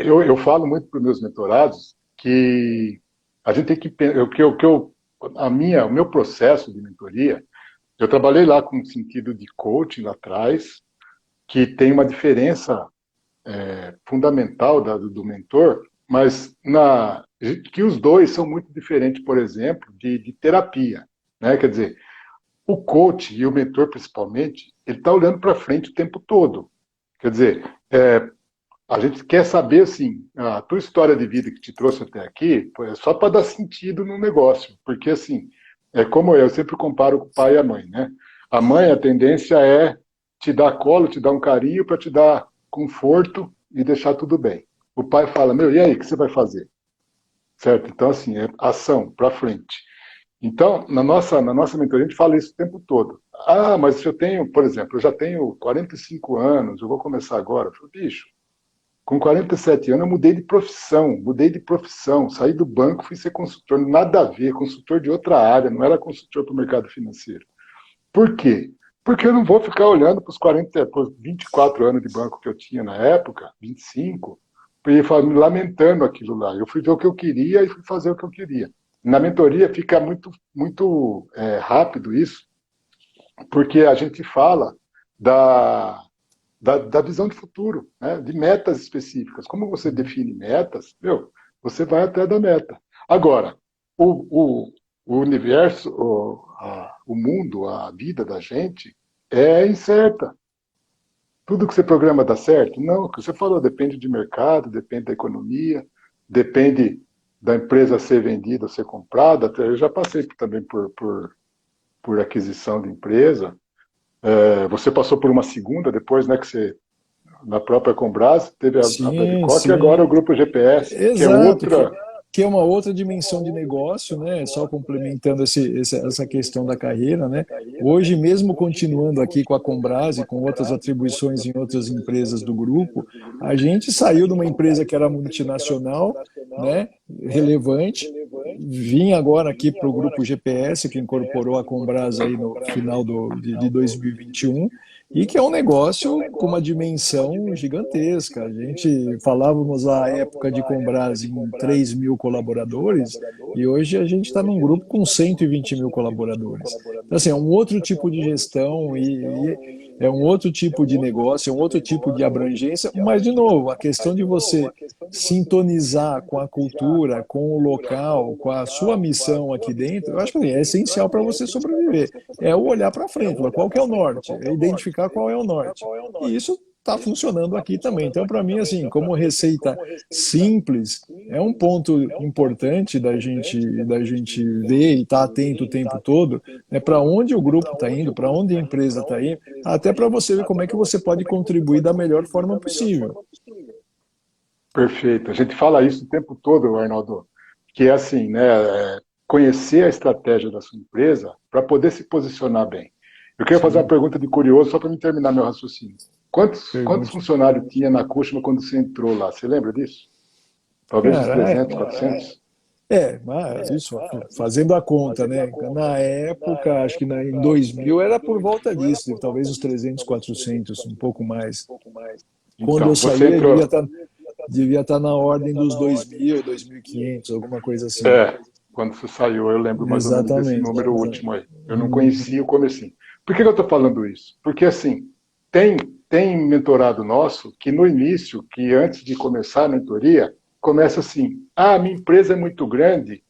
Eu falo muito para os meus mentorados que a gente tem que o meu processo de mentoria, eu trabalhei lá com o sentido de coaching lá atrás, que tem uma diferença fundamental do mentor, mas que os dois são muito diferentes, por exemplo, de terapia, né? Quer dizer, o coach e o mentor principalmente, ele está olhando para frente o tempo todo. Quer dizer, a gente quer saber, assim, a tua história de vida que te trouxe até aqui, pô, é só para dar sentido no negócio. Porque, assim, é como eu sempre comparo com o pai e a mãe, né? A mãe, a tendência é te dar colo, te dar um carinho para te dar conforto e deixar tudo bem. O pai fala, meu, e aí, o que você vai fazer? Certo? Então, assim, é ação, para frente. Então, na nossa mentoria, a gente fala isso o tempo todo. Ah, mas se eu tenho, por exemplo, eu já tenho 45 anos, eu vou começar agora. Eu falo, bicho, com 47 anos eu mudei de profissão, saí do banco, fui ser consultor, nada a ver, consultor de outra área, não era consultor para o mercado financeiro. Por quê? Porque eu não vou ficar olhando para os 24 anos de banco que eu tinha na época, 25, e me lamentando aquilo lá. Eu fui ver o que eu queria e fui fazer o que eu queria. Na mentoria fica muito rápido isso, porque a gente fala da, da visão de futuro, né? De metas específicas. Como você define metas, você vai até da meta. Agora, o universo, o mundo, a vida da gente é incerta. Tudo que você programa dá certo? Não, o que você falou depende de mercado, depende da economia, depende da empresa ser vendida ou ser comprada. Eu já passei também por aquisição de empresa. Você passou por uma segunda, depois, né, que você, na própria Combras, teve a Sim, Babcock e agora o sim. Grupo GPS, que é Exato, outra. que é uma outra dimensão de negócio, né? Só complementando essa questão da carreira, né? Hoje, mesmo continuando aqui com a Combrase, com outras atribuições em outras empresas do grupo, a gente saiu de uma empresa que era multinacional, né? Relevante, vim agora aqui para o grupo GPS, que incorporou a Combrase aí no final de 2021, e que é um negócio com uma dimensão gigantesca. A gente falávamos à época de Combras em 3 mil colaboradores e hoje a gente está num grupo com 120 mil colaboradores. Então, assim, é um outro tipo de gestão e é um outro tipo de negócio, é um outro tipo de abrangência, mas, de novo, a questão de você sintonizar com a cultura, com o local, com a sua missão aqui dentro, eu acho que é essencial para você sobreviver. É o olhar para frente, qual que é o norte? É identificar qual é o norte. E isso está funcionando aqui também. Então, para mim, assim, como receita simples, é um ponto importante da gente ver e estar atento o tempo todo, né, para onde o grupo está indo, para onde a empresa está indo, até para você ver como é que você pode contribuir da melhor forma possível. Perfeito. A gente fala isso o tempo todo, Arnaldo, que é assim, né? Conhecer a estratégia da sua empresa para poder se posicionar bem. Eu queria fazer uma Sim, pergunta de curioso só para me terminar meu raciocínio. Quantos pergunte. funcionários tinha na Cushman quando você entrou lá? Você lembra disso? Talvez uns Cara, 300, 400? mas isso, fazendo a conta, né? Na época, acho que em 2000 era por volta disso, talvez uns 300, 400, um pouco mais. Quando eu Então, você saí, entrou. devia estar na ordem dos 2000, 2500, alguma coisa assim. Quando você saiu, eu lembro mais ou menos desse Exatamente. número último aí. Eu não Uhum. conhecia o comecinho. Por que eu estou falando isso? Porque, assim, tem, tem mentorado nosso que no início, que antes de começar a mentoria, começa assim: ah, minha empresa é muito grande.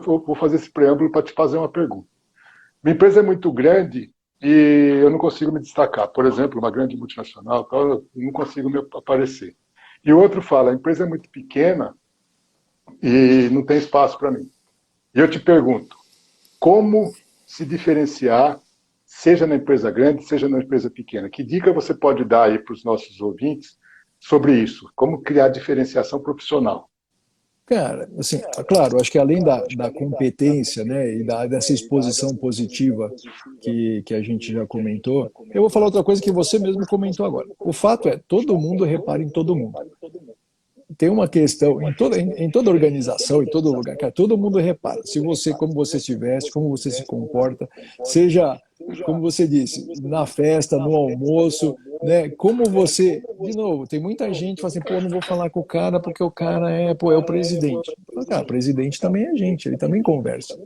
Vou fazer esse preâmbulo para te fazer uma pergunta. Minha empresa é muito grande e eu não consigo me destacar. Por exemplo, uma grande multinacional, eu não consigo me aparecer. E o outro fala: a empresa é muito pequena e não tem espaço para mim. E eu te pergunto, como se diferenciar, seja na empresa grande, seja na empresa pequena? Que dica você pode dar aí para os nossos ouvintes sobre isso? Como criar diferenciação profissional? Cara, assim, claro, acho que além da competência, né, e dessa exposição positiva que a gente já comentou, eu vou falar outra coisa que você mesmo comentou agora. O fato é, todo mundo repara em todo mundo. Tem uma questão em toda organização, em todo lugar, cara, todo mundo repara. Se você, como você se veste, como você se comporta, seja, como você disse, na festa, no almoço, né? Como você, de novo, tem muita gente que fala assim, pô, não vou falar com o cara porque o cara pô, é o presidente. Cara, o presidente também é gente, ele também conversa,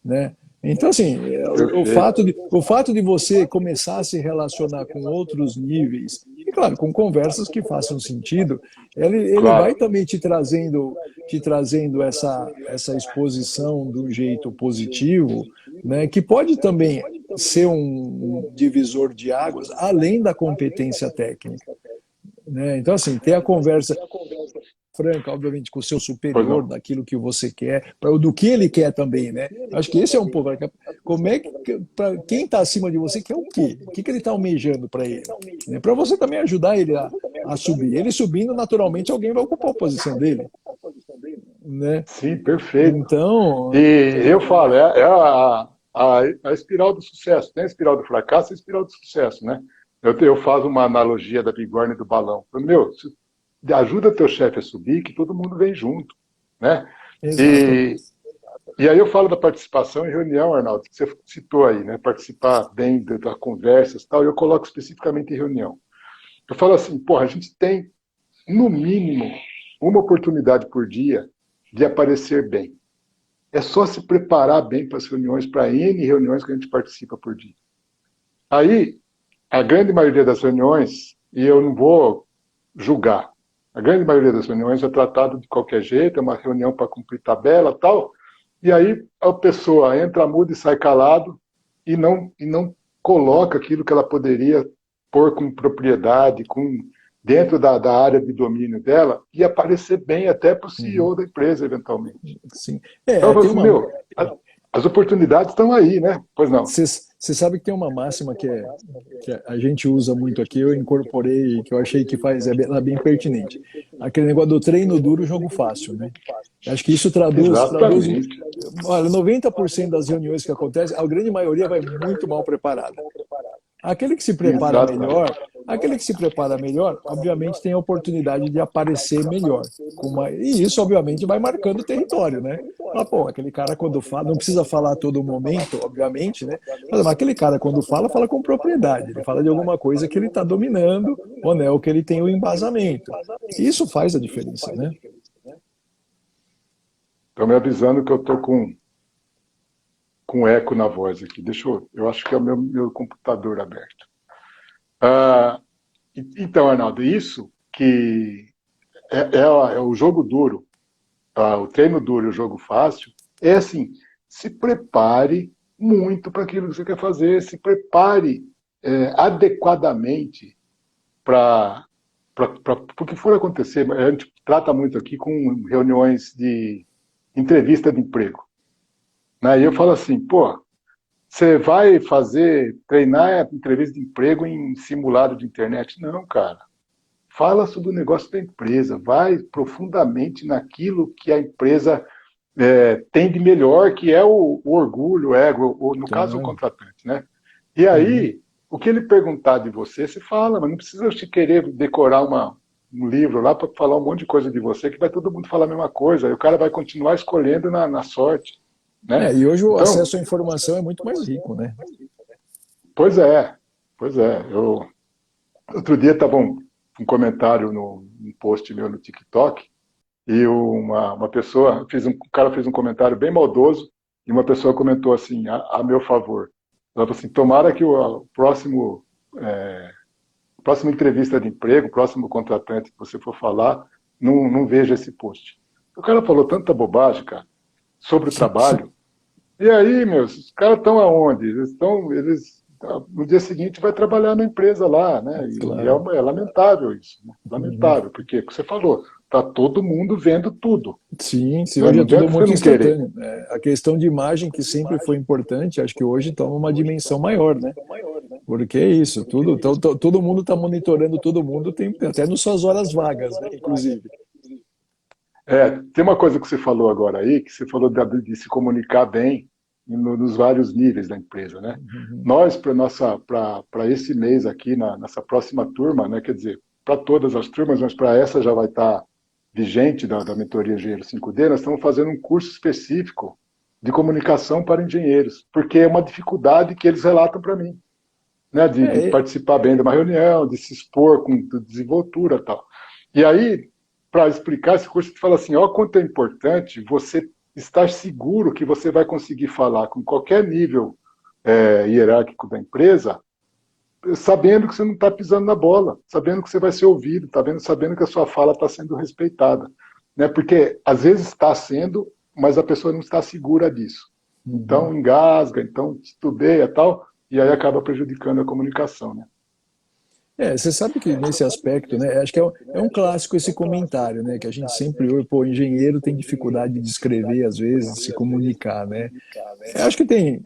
né? Então, assim, o Perfeito. fato de você começar a se relacionar com outros níveis, e claro, com conversas que façam sentido, ele vai Claro. também te trazendo essa exposição de um jeito positivo, né, que pode também ser um divisor de águas, além da competência técnica, né? Então, assim, ter a conversa franca, obviamente, com o seu Pois superior, não. daquilo que você quer, do que ele quer também, né? Acho que esse é um pouco. Como é que, para quem está acima de você, quer o quê? O que, que ele está almejando para ele? Né? Para você também ajudar ele a subir. Ele subindo, naturalmente, alguém vai ocupar a posição dele. né? sim, perfeito. Então, E eu falo, a espiral do sucesso. Tem a espiral do fracasso e a espiral do sucesso, né? Eu faço uma analogia da bigorna e do balão. Meu, ajuda teu chefe a subir, que todo mundo vem junto, né? E, exatamente. e aí eu falo da participação em reunião, Arnaldo, que você citou aí, né? Participar bem das conversas e tal, e eu coloco especificamente em reunião. Eu falo assim, porra, a gente tem, no mínimo, uma oportunidade por dia de aparecer bem. É só se preparar bem para as reuniões, para N reuniões que a gente participa por dia. Aí, a grande maioria das reuniões, e eu não vou julgar, a grande maioria das reuniões é tratado de qualquer jeito, é uma reunião para cumprir tabela e tal, e aí a pessoa entra muda e sai calado e não coloca aquilo que ela poderia pôr com propriedade, com dentro da área de domínio dela, e aparecer bem até para o Uhum, CEO da empresa, eventualmente. sim. Então eu falo Tem assim, uma. meu, as oportunidades estão aí, né? Pois não. Você sabe que tem uma máxima que a gente usa muito aqui, eu incorporei, que eu achei que ela é bem pertinente. Aquele negócio do treino duro, jogo fácil, né? Acho que isso traduz, Exatamente. olha, 90% das reuniões que acontecem, a grande maioria vai muito mal preparada. Aquele que se prepara Exatamente. melhor, aquele que se prepara melhor, obviamente tem a oportunidade de aparecer melhor. E isso, obviamente, vai marcando o território, né? Mas, pô, aquele cara quando fala, não precisa falar a todo momento, obviamente, né? Mas aquele cara quando fala, fala com propriedade. Ele fala de alguma coisa que ele está dominando, ou, né, ou que ele tem o embasamento. Isso faz a diferença, né? Estão me avisando que eu estou com eco na voz aqui. Deixa eu acho que é o meu computador aberto. Ah, então, Arnaldo, isso que é o jogo duro, o treino duro e o jogo fácil, é assim, se prepare muito para aquilo que você quer fazer, se prepare adequadamente para o que for acontecer. A gente trata muito aqui com reuniões de entrevista de emprego. Né? E eu falo assim, pô, você vai treinar entrevista de emprego em simulado de internet? Não, cara. Fala sobre o negócio da empresa, vai profundamente naquilo que a empresa tem de melhor, que é o orgulho, o ego, ou, no caso o Claro. contratante, né? E Uhum. aí, o que ele perguntar de você, você fala, mas não precisa te querer decorar um livro lá para falar um monte de coisa de você, que vai todo mundo falar a mesma coisa, e o cara vai continuar escolhendo na sorte, né? E hoje o Então, acesso à informação é muito mais rico, né? pois é, pois é. Outro dia estava um comentário no post meu no TikTok, e uma pessoa, um cara fez um comentário bem maldoso, e uma pessoa comentou assim, a meu favor. Ela falou assim, tomara que o próximo entrevista de emprego, o próximo contratante que você for falar, não veja esse post. O cara falou tanta bobagem, cara, sobre o trabalho. E aí, meus, os caras estão aonde? No dia seguinte vai trabalhar na empresa lá, né? E Claro. é lamentável isso, né? Uhum. Lamentável, porque, como você falou, tá todo mundo vendo tudo. Sim, sim, Né? hoje é Não tudo adianta você muito não querer. instantâneo. A questão de imagem, que sempre foi importante, acho que hoje toma uma dimensão maior, né? Porque é isso, todo mundo está monitorando todo mundo, até nas suas horas vagas, né? Inclusive. Tem uma coisa que você falou agora aí, que você falou de se comunicar bem nos vários níveis da empresa, né? Uhum. Nós, para esse mês aqui, nessa próxima turma, né? Quer dizer, para todas as turmas, mas para essa já vai estar vigente da mentoria Engenheiro 5D, nós estamos fazendo um curso específico de comunicação para engenheiros, porque é uma dificuldade que eles relatam para mim, né? De É, participar bem de uma reunião, de se expor com desenvoltura e tal. E aí, para explicar esse curso, você fala assim, ó, quanto é importante você estar seguro que você vai conseguir falar com qualquer nível hierárquico da empresa, sabendo que você não está pisando na bola, sabendo que você vai ser ouvido, sabendo que a sua fala está sendo respeitada. Né? Porque às vezes está sendo, mas a pessoa não está segura disso. uhum. Então engasga, então titubeia e tal, e aí acaba prejudicando a comunicação. Né? Você sabe que nesse aspecto, né, acho que é um clássico esse comentário, né, que a gente sempre ouve, pô, engenheiro tem dificuldade de escrever, às vezes, de se comunicar, né? Acho que tem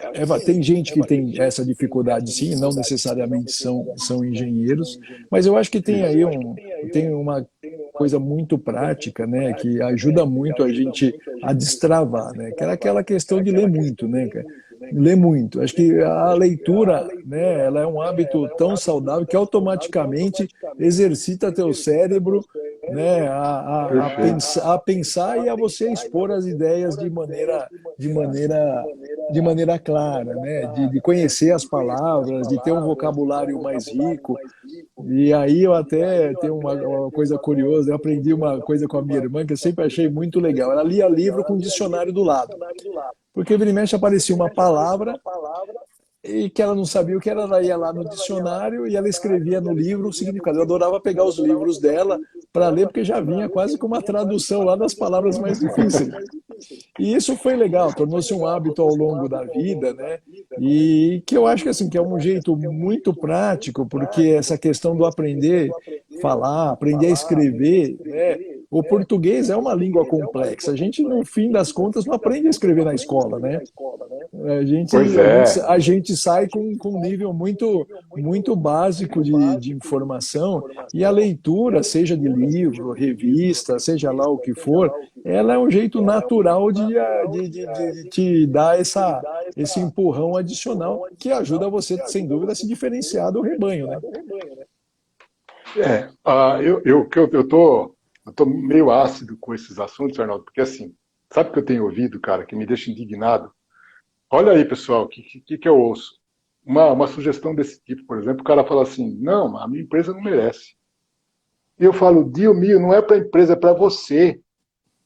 gente que tem essa dificuldade, sim, não necessariamente são engenheiros, mas eu acho que tem aí coisa muito prática, né, que ajuda muito a gente a destravar, né, que era aquela questão de ler muito, né, cara? Ler muito. Acho que a leitura, né, ela é um hábito tão saudável que automaticamente exercita teu cérebro, né, Perfeito. a pensar e a você expor as ideias de maneira, de maneira clara, né, de conhecer as palavras, de ter um vocabulário mais rico. E aí eu até tenho uma coisa curiosa, eu aprendi uma coisa com a minha irmã que eu sempre achei muito legal. Ela lia livro com dicionário do lado. Porque vira e mexe aparecia uma palavra e que ela não sabia o que era, ela ia lá no dicionário e ela escrevia no livro o significado. Eu adorava pegar os livros dela para ler, porque já vinha quase com uma tradução lá das palavras mais difíceis. E isso foi legal, tornou-se um hábito ao longo da vida, né? E que eu acho que assim que é um jeito muito prático, porque essa questão do aprender a falar, aprender a escrever, né? O português é uma língua complexa. A gente, no fim das contas, não aprende a escrever na escola, né? A gente, Pois a gente, é. a gente sai com um nível muito básico de informação e a leitura, seja de livro, revista, seja lá o que for, ela é um jeito natural de te dar esse empurrão adicional que ajuda você, sem dúvida, a se diferenciar do rebanho, né? Eu tô meio ácido com esses assuntos, Arnaldo, porque assim, sabe o que eu tenho ouvido, cara, que me deixa indignado? Olha aí, pessoal, o que eu ouço? Uma sugestão desse tipo, por exemplo, o cara fala assim, não, a minha empresa não merece. E eu falo, Dio mio, não é para a empresa, é para você.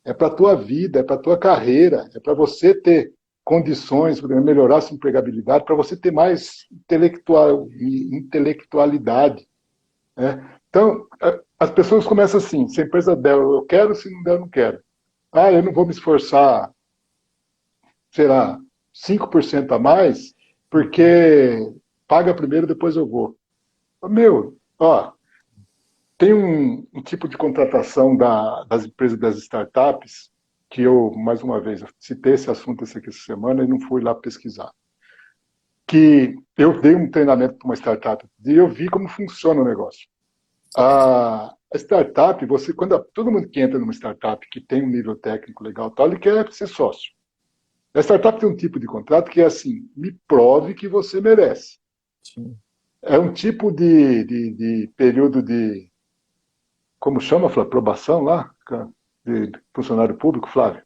É para a tua vida, é para a tua carreira, é para você ter condições, para melhorar a sua empregabilidade, para você ter mais intelectualidade. Né? Então, as pessoas começam assim, se a empresa der, eu quero, se não der, eu não quero. Ah, eu não vou me esforçar, sei lá, 5% a mais, porque paga primeiro, depois eu vou. Meu, ó, tem um tipo de contratação das empresas, das startups, que eu, mais uma vez, citei esse assunto essa semana e não fui lá pesquisar. Que eu dei um treinamento para uma startup e eu vi como funciona o negócio. A startup, todo mundo que entra numa startup que tem um nível técnico legal, tal, ele quer ser sócio. A startup tem um tipo de contrato que é assim, me prove que você merece. Sim. É um tipo de período de, como chama, Flávio? Probação lá? De funcionário público, Flávio?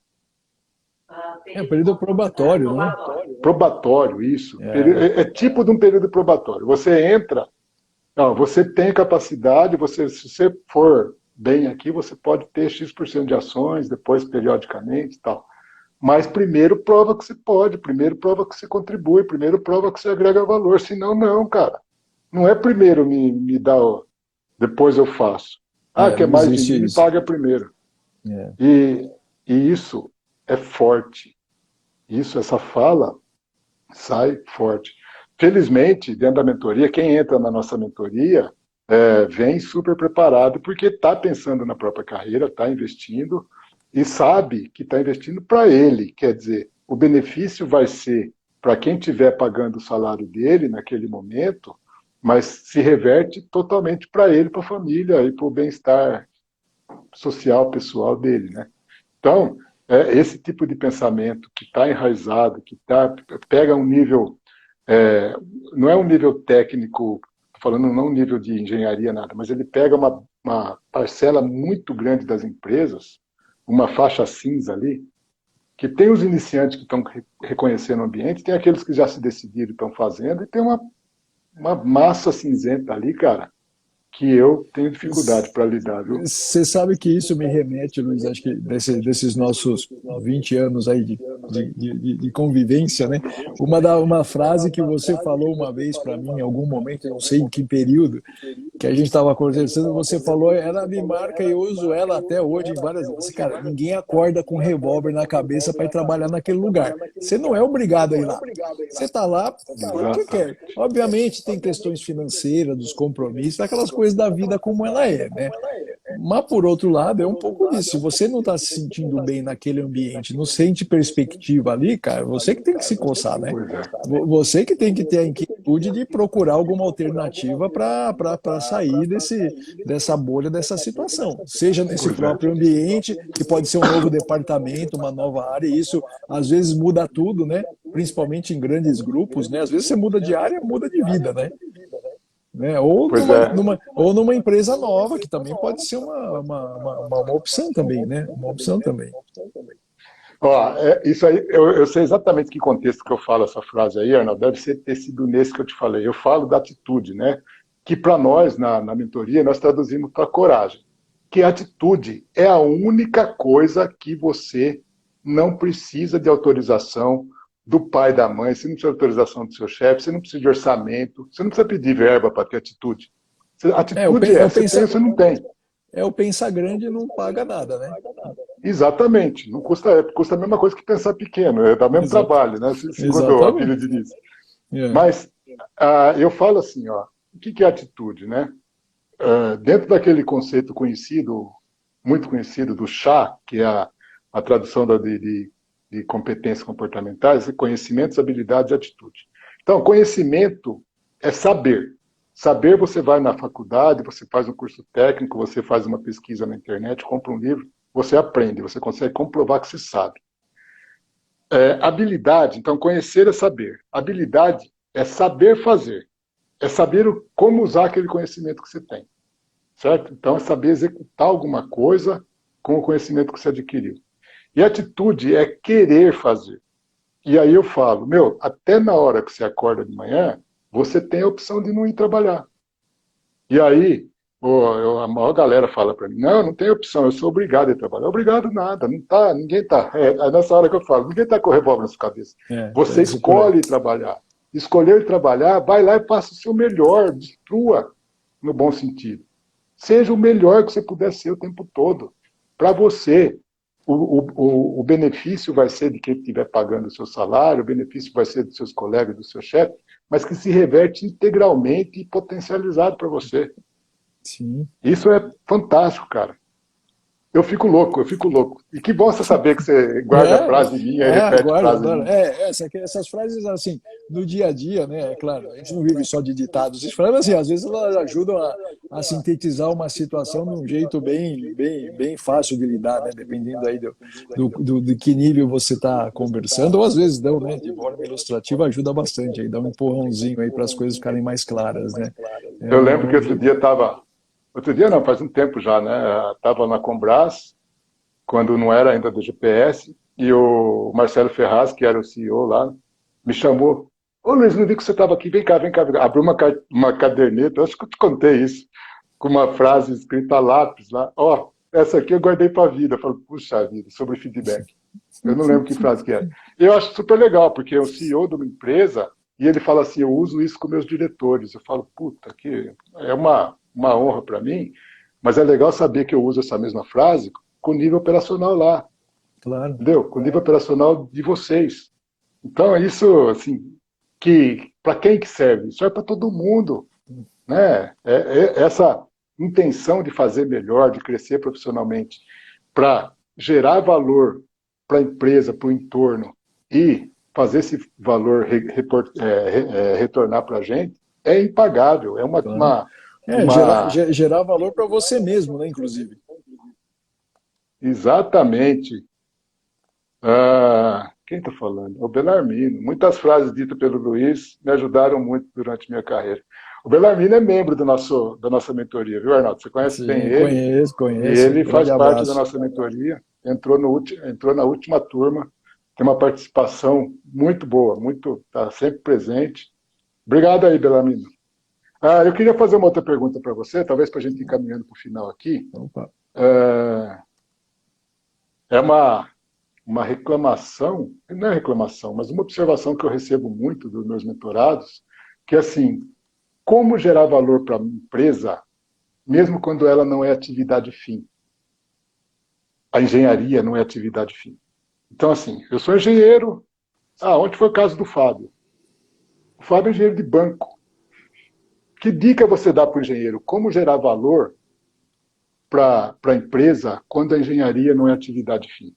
É um período probatório, né? Probatório, isso. É, É tipo de um período probatório. Você entra, não, você tem capacidade, se você for bem aqui, você pode ter X% de ações, depois periodicamente e tal. Mas primeiro prova que você pode, primeiro prova que você contribui, primeiro prova que você agrega valor. Senão, não, cara. Não é primeiro me dá, depois eu faço. Ah, quer não mais de mim, existe me isso. paga primeiro. É. E isso é forte. Essa fala sai forte. Felizmente, dentro da mentoria, quem entra na nossa mentoria vem super preparado, porque está pensando na própria carreira, está investindo e sabe que está investindo para ele. Quer dizer, o benefício vai ser para quem estiver pagando o salário dele naquele momento, mas se reverte totalmente para ele, para a família e para o bem-estar social, pessoal dele, né? Então, esse tipo de pensamento que está enraizado, pega um nível, é, não é um nível técnico, tô falando não um nível de engenharia, nada, mas ele pega uma parcela muito grande das empresas, uma faixa cinza ali, que tem os iniciantes que estão reconhecendo o ambiente, tem aqueles que já se decidiram e estão fazendo, e tem uma massa cinzenta ali, cara, que eu tenho dificuldade para lidar, viu? Você sabe que isso me remete, Luiz, acho que desses nossos 20 anos aí de convivência, né? Uma frase que você falou uma vez para mim, em algum momento, eu não sei em que período, que a gente estava conversando, você falou, ela me marca e eu uso ela até hoje em várias vezes. Cara, ninguém acorda com um revólver na cabeça para ir trabalhar naquele lugar. Você não é obrigado a ir lá. Você está lá porque quer. Exatamente. Obviamente tem questões financeiras, dos compromissos, aquelas coisas da vida como ela é, né? Mas, por outro lado, é um pouco disso. Se você não está se sentindo bem naquele ambiente, não sente perspectiva ali, cara, você que tem que se coçar, né? Pois é. Você que tem que ter atitude de procurar alguma alternativa para sair dessa bolha, dessa situação. Seja nesse Pois é. próprio ambiente, que pode ser um novo departamento, uma nova área, e isso às vezes muda tudo, né? Principalmente em grandes grupos, né? Às vezes você muda de área, muda de vida, né? Ou Pois é. numa empresa nova, que também pode ser uma opção também, né? Uma opção também. Ó, isso aí, eu sei exatamente que contexto que eu falo essa frase aí, Arnaldo, deve ter sido nesse que eu te falei. Eu falo da atitude, né? Que para nós, na mentoria, nós traduzimos para coragem. Que a atitude é a única coisa que você não precisa de autorização do pai, da mãe, você não precisa de autorização do seu chefe, você não precisa de orçamento, você não precisa pedir verba para ter atitude. Atitude você tem ou você não tem. O pensar grande não paga nada, né? Exatamente. Não custa a mesma coisa que pensar pequeno, dá o mesmo trabalho, né? Segundo a Bíblia diz. Mas eu falo assim, ó, o que é atitude, né? Dentro daquele conceito conhecido, muito conhecido do chá, que é a tradução de competências comportamentais, conhecimentos, habilidades e atitude. Então, conhecimento é saber. Saber, você vai na faculdade, você faz um curso técnico, você faz uma pesquisa na internet, compra um livro, você aprende, você consegue comprovar que você sabe. Habilidade, então conhecer é saber. Habilidade é saber fazer. É saber como usar aquele conhecimento que você tem. Certo? Então é saber executar alguma coisa com o conhecimento que você adquiriu. E atitude é querer fazer. E aí eu falo, até na hora que você acorda de manhã, você tem a opção de não ir trabalhar. E aí, a maior galera fala para mim, não tem opção, eu sou obrigado a ir trabalhar. Obrigado nada, não tá, ninguém tá. É nessa hora que eu falo, ninguém tá com o revólver na sua cabeça. Você escolhe trabalhar. Escolher trabalhar, vai lá e faça o seu melhor, destrua, no bom sentido. Seja o melhor que você puder ser o tempo todo. Para você, o benefício vai ser de quem estiver pagando o seu salário, o benefício vai ser dos seus colegas, do seu chefe, mas que se reverte integralmente e potencializado para você. Sim. Isso é fantástico, cara. Eu fico louco. E que bom você saber que você guarda a frase minha e repete a frase minha. Essas frases, assim, no dia a dia, né? É claro, a gente não vive só de ditados. Essas frases, assim, às vezes elas ajudam a sintetizar uma situação de um jeito bem fácil de lidar, né? Dependendo aí de que nível você está conversando, ou às vezes dão, né? De forma ilustrativa, ajuda bastante aí, dá um empurrãozinho aí para as coisas ficarem mais claras, né? Eu lembro que outro dia estava. Outro dia não, faz um tempo já, né? Estava na Combrás, quando não era ainda do GPS, e o Marcelo Ferraz, que era o CEO lá, me chamou. Ô Luiz, não vi que você estava aqui, vem cá. Abriu uma caderneta, acho que eu te contei isso, com uma frase escrita a lápis lá. Essa aqui eu guardei para a vida. Eu falo, puxa vida, sobre feedback. Eu não lembro que frase que era. Eu acho super legal, porque é o CEO de uma empresa, e ele fala assim, eu uso isso com meus diretores. Eu falo, puta, que é uma honra para mim, mas é legal saber que eu uso essa mesma frase com o nível operacional lá. Claro. Entendeu? Com o nível operacional de vocês. Então, isso, assim, que para quem que serve? Isso é para todo mundo. Né? Essa intenção de fazer melhor, de crescer profissionalmente, para gerar valor para a empresa, para o entorno, e fazer esse valor retornar para a gente, é impagável. É gerar valor para você mesmo, né, inclusive. Exatamente. Quem está falando? O Belarmino. Muitas frases ditas pelo Luiz me ajudaram muito durante minha carreira. O Belarmino é membro da nossa mentoria, viu, Arnaldo? Você conhece bem ele? Conheço. E ele faz parte da nossa mentoria, entrou na última turma, tem uma participação muito boa, está sempre presente. Obrigado aí, Belarmino. Eu queria fazer uma outra pergunta para você, talvez para a gente ir caminhando para o final aqui. Opa. É uma reclamação, não é reclamação, mas uma observação que eu recebo muito dos meus mentorados, que é assim, como gerar valor para a empresa, mesmo quando ela não é atividade fim. A engenharia não é atividade fim. Então, assim, eu sou engenheiro. Ontem foi o caso do Fábio. O Fábio é engenheiro de banco. Que dica você dá para o engenheiro? Como gerar valor para a empresa quando a engenharia não é atividade fim?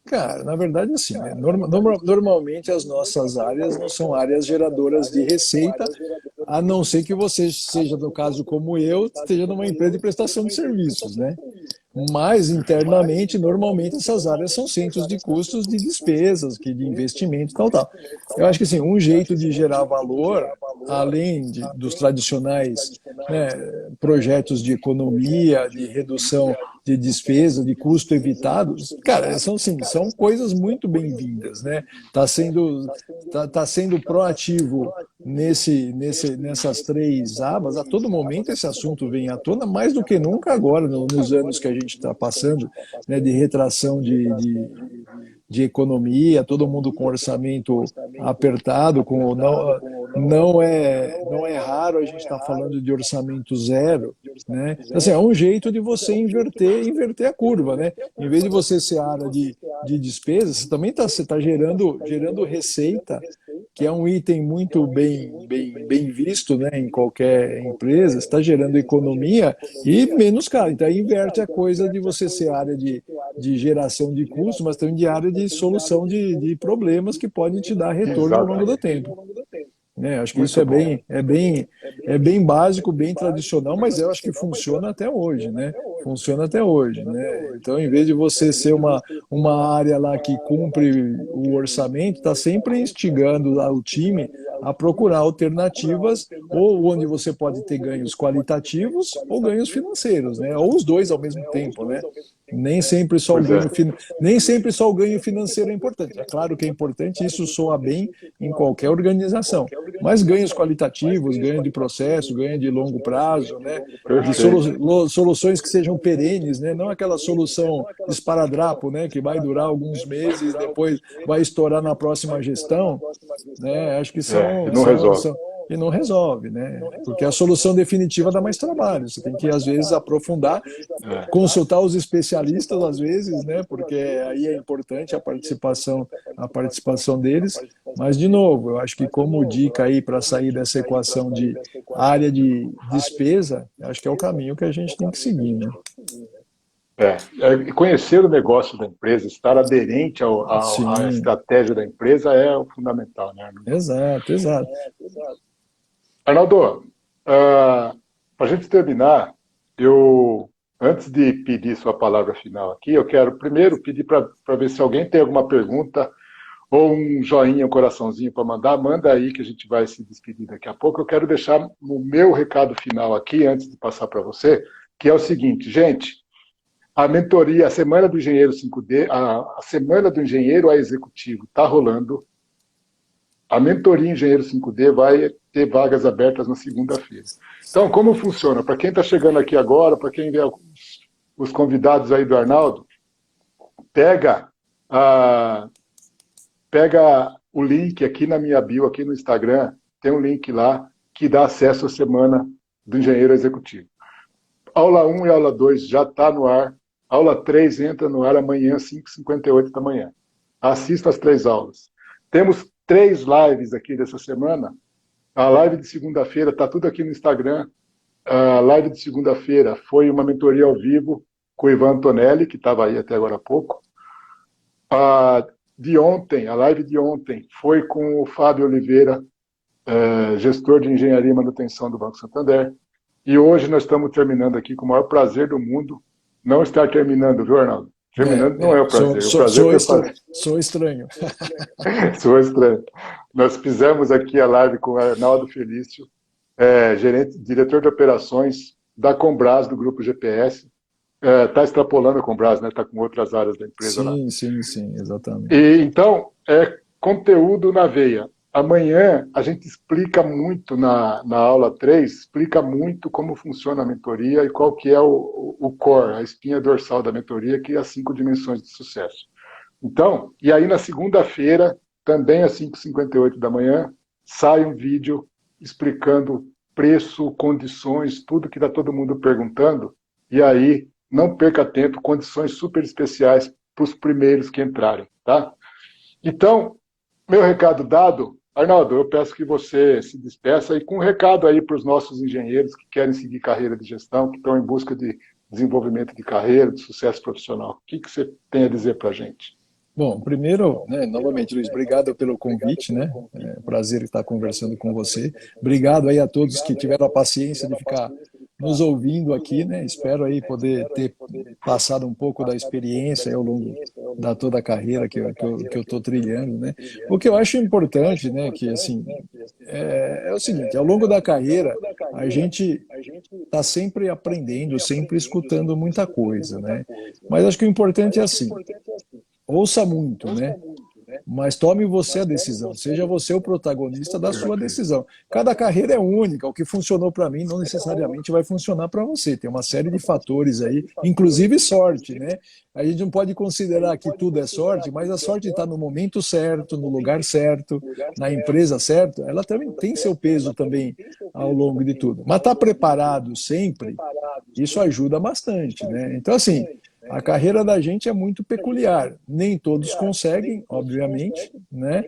Cara, na verdade, assim, né? Normalmente as nossas áreas não são áreas geradoras de receita, a não ser que você seja, no caso como eu, esteja numa empresa de prestação de serviços, né? Mas internamente, normalmente essas áreas são centros de custos de despesas, que de investimento, tal, tal. Eu acho que assim, um jeito de gerar valor, além dos tradicionais, né, projetos de economia, de redução de despesa, de custo evitado, cara, são sim, são coisas muito bem-vindas, né? Tá sendo proativo nessas três abas. A todo momento esse assunto vem à tona, mais do que nunca agora, nos anos que a gente está passando, né, de retração de economia, todo mundo com orçamento apertado, não é raro a gente estar falando de orçamento zero, né? Assim, é um jeito de você inverter a curva, né? Em vez de você ser área de despesas, você também você tá gerando receita, que é um item muito bem visto, né, em qualquer empresa, está gerando economia e menos caro. Então, aí inverte a coisa de você ser área de geração de custos, mas também de área de solução de problemas que podem te dar retorno ao longo do Exatamente. tempo. Né? Acho que isso Muito bom. é bem básico, bem tradicional, mas eu acho que funciona até hoje, né? Funciona até hoje, né? Então, em vez de você ser uma área lá que cumpre o orçamento, está sempre instigando lá o time a procurar alternativas, ou onde você pode ter ganhos qualitativos ou ganhos financeiros, né? Ou os dois ao mesmo tempo, né? Nem sempre só o Pois é. nem sempre só o ganho financeiro é importante. É claro que é importante, isso soa bem em qualquer organização. Mas ganhos qualitativos, ganho de processo, ganho de longo prazo, né? De Perfeito. soluções que sejam perenes, né? Não aquela solução esparadrapo, né? Que vai durar alguns meses e depois vai estourar na próxima gestão, né? Acho que E não resolve. e não resolve, né? Porque a solução definitiva dá mais trabalho. Você tem que, às vezes, aprofundar, É. consultar os especialistas, às vezes, né? Porque aí é importante a participação deles. Mas, de novo, eu acho que como dica aí para sair dessa equação de área de despesa, acho que é o caminho que a gente tem que seguir, né? E conhecer o negócio da empresa, estar aderente à Sim, estratégia da empresa é o fundamental, né, Arnaldo? exato, exato. Arnaldo, para a gente terminar, antes de pedir sua palavra final aqui, eu quero primeiro pedir para ver se alguém tem alguma pergunta ou um joinha, um coraçãozinho para mandar, manda aí que a gente vai se despedir daqui a pouco. Eu quero deixar o meu recado final aqui, antes de passar para você, que é o seguinte, gente, a mentoria, a Semana do Engenheiro 5D, a Semana do Engenheiro a Executivo está rolando. A mentoria Engenheiro 5D vai ter vagas abertas na segunda-feira. Então, como funciona? Para quem está chegando aqui agora, para quem vê os convidados aí do Arnaldo, pega, pega o link aqui na minha bio, aqui no Instagram, tem um link lá que dá acesso à Semana do Engenheiro Executivo. Aula 1 e aula 2 já está no ar. Aula 3 entra no ar amanhã, 5h58 da manhã. Assista as 3 aulas. Temos 3 lives aqui dessa semana. A live de segunda-feira está tudo aqui no Instagram. A live de segunda-feira foi uma mentoria ao vivo com o Ivan Antonelli, que estava aí até agora há pouco. A live de ontem, foi com o Fábio Oliveira, gestor de engenharia e manutenção do Banco Santander. E hoje nós estamos terminando aqui com o maior prazer do mundo. Não estar terminando, viu, Arnaldo? Terminando não é o prazer. O prazer foi fazer. Sou estranho. Sou estranho. Nós fizemos aqui a live com o Arnaldo Felício, diretor de operações da Combras, do Grupo GPS. Está extrapolando a Combras, né? Está com outras áreas da empresa lá. Sim, exatamente. Então, é conteúdo na veia. Amanhã a gente explica muito na aula 3, explica muito como funciona a mentoria e qual que é o core, a espinha dorsal da mentoria, que é as 5 dimensões de sucesso. Então, e aí na segunda-feira, também às 5h58 da manhã, sai um vídeo explicando preço, condições, tudo que está todo mundo perguntando, e aí não perca tempo, condições super especiais para os primeiros que entrarem, tá? Então, meu recado dado, Arnaldo, eu peço que você se despeça e com um recado aí para os nossos engenheiros que querem seguir carreira de gestão, que estão em busca de desenvolvimento de carreira, de sucesso profissional. O que você tem a dizer para a gente? Bom, primeiro, né, novamente, Luiz, obrigado pelo convite, né? É um prazer estar conversando com você. Obrigado aí a todos que tiveram a paciência de ficar nos ouvindo aqui, né? Espero aí poder ter passado um pouco da experiência aí ao longo da toda a carreira que eu estou trilhando, né? O que eu acho importante, né, que assim, é o seguinte, ao longo da carreira, a gente está sempre aprendendo, sempre escutando muita coisa, né? Mas acho que o importante é assim, ouça muito, né? Mas tome você a decisão, seja você o protagonista da sua decisão. Cada carreira é única, o que funcionou para mim não necessariamente vai funcionar para você. Tem uma série de fatores aí, inclusive sorte, né? A gente não pode considerar que tudo é sorte, mas a sorte está no momento certo, no lugar certo, na empresa certa, ela também tem seu peso também ao longo de tudo. Mas estar preparado sempre, isso ajuda bastante, né? Então, assim, a carreira da gente é muito peculiar. Nem todos conseguem, obviamente, né?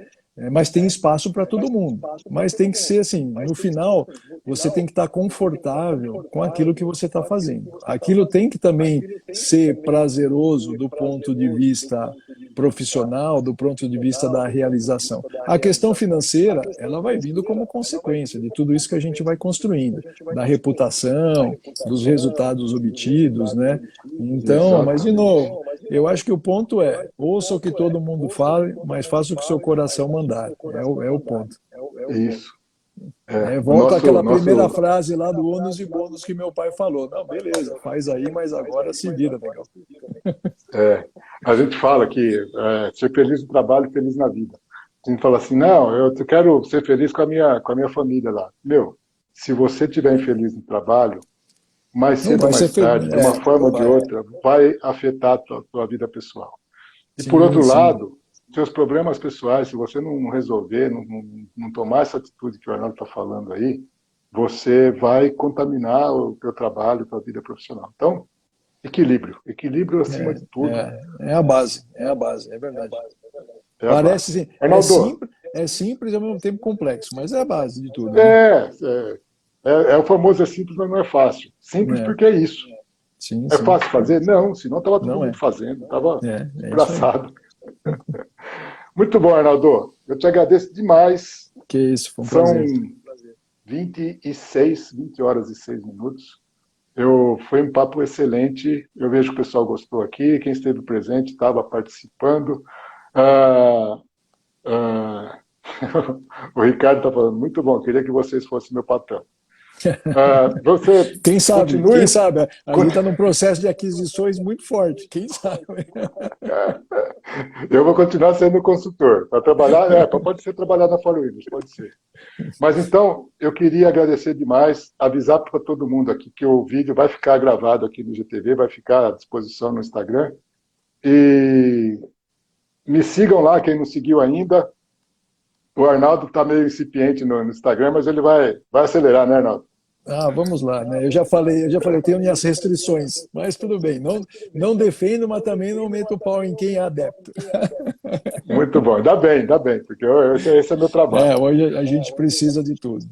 Mas tem espaço para todo mundo. Mas tem que ser assim, no final, você tem que estar confortável com aquilo que você está fazendo. Aquilo tem que também ser prazeroso do ponto de vista profissional, do ponto de vista da realização. A questão financeira, ela vai vindo como consequência de tudo isso que a gente vai construindo, da reputação, dos resultados obtidos, né? Então, mas de novo, eu acho que o ponto é, ouça o que todo mundo fala, mas faça o que seu coração mandar. É o ponto. Isso. Volta àquela primeira frase lá do ônus e bônus que meu pai falou. Não, beleza, faz aí, mas agora se vira, legal. A gente fala que ser feliz no trabalho e feliz na vida. A gente fala assim, não, eu quero ser feliz com a minha família lá. Meu, se você estiver infeliz no trabalho, mais cedo ou mais tarde, de uma forma ou de outra, vai afetar a tua vida pessoal. E por outro lado, seus problemas pessoais, se você não resolver, não tomar essa atitude que o Arnaldo está falando aí, você vai contaminar o teu trabalho, a tua vida profissional. Então, equilíbrio acima de tudo. É a base, é verdade. Parece assim, é simples e ao mesmo tempo complexo, mas é a base de tudo. Né? É o famoso simples, mas não é fácil. Simples porque é isso. Sim, é fácil fazer? Não, senão estava todo mundo fazendo, estava engraçado. Muito bom, Arnaldo. Eu te agradeço demais. Que isso, foi um prazer. São 20 horas e 6 minutos. Foi um papo excelente. Eu vejo que o pessoal gostou aqui. Quem esteve presente estava participando. O Ricardo está falando, muito bom, queria que vocês fossem meu patrão. Você quem sabe, a gente está num processo de aquisições muito forte, quem sabe. Eu vou continuar sendo consultor, para trabalhar, pode ser trabalhar na Fórum Windows, pode ser. Mas então, eu queria agradecer demais, avisar para todo mundo aqui que o vídeo vai ficar gravado aqui no GTV, vai ficar à disposição no Instagram, e me sigam lá, quem não seguiu ainda. O Arnaldo está meio incipiente no Instagram, mas ele vai acelerar, né, Arnaldo? Vamos lá, né? Eu já falei, eu tenho minhas restrições, mas tudo bem, não defendo, mas também não meto o pau em quem é adepto. Muito bom, dá bem, porque esse é meu trabalho. Hoje a gente precisa de tudo.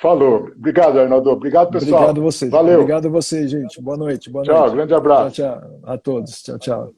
Falou. Obrigado, Arnaldo. Obrigado, pessoal. Obrigado a você. Valeu. Obrigado a você, gente. Boa noite. Tchau, grande abraço. Tchau, tchau. A todos. Tchau, tchau.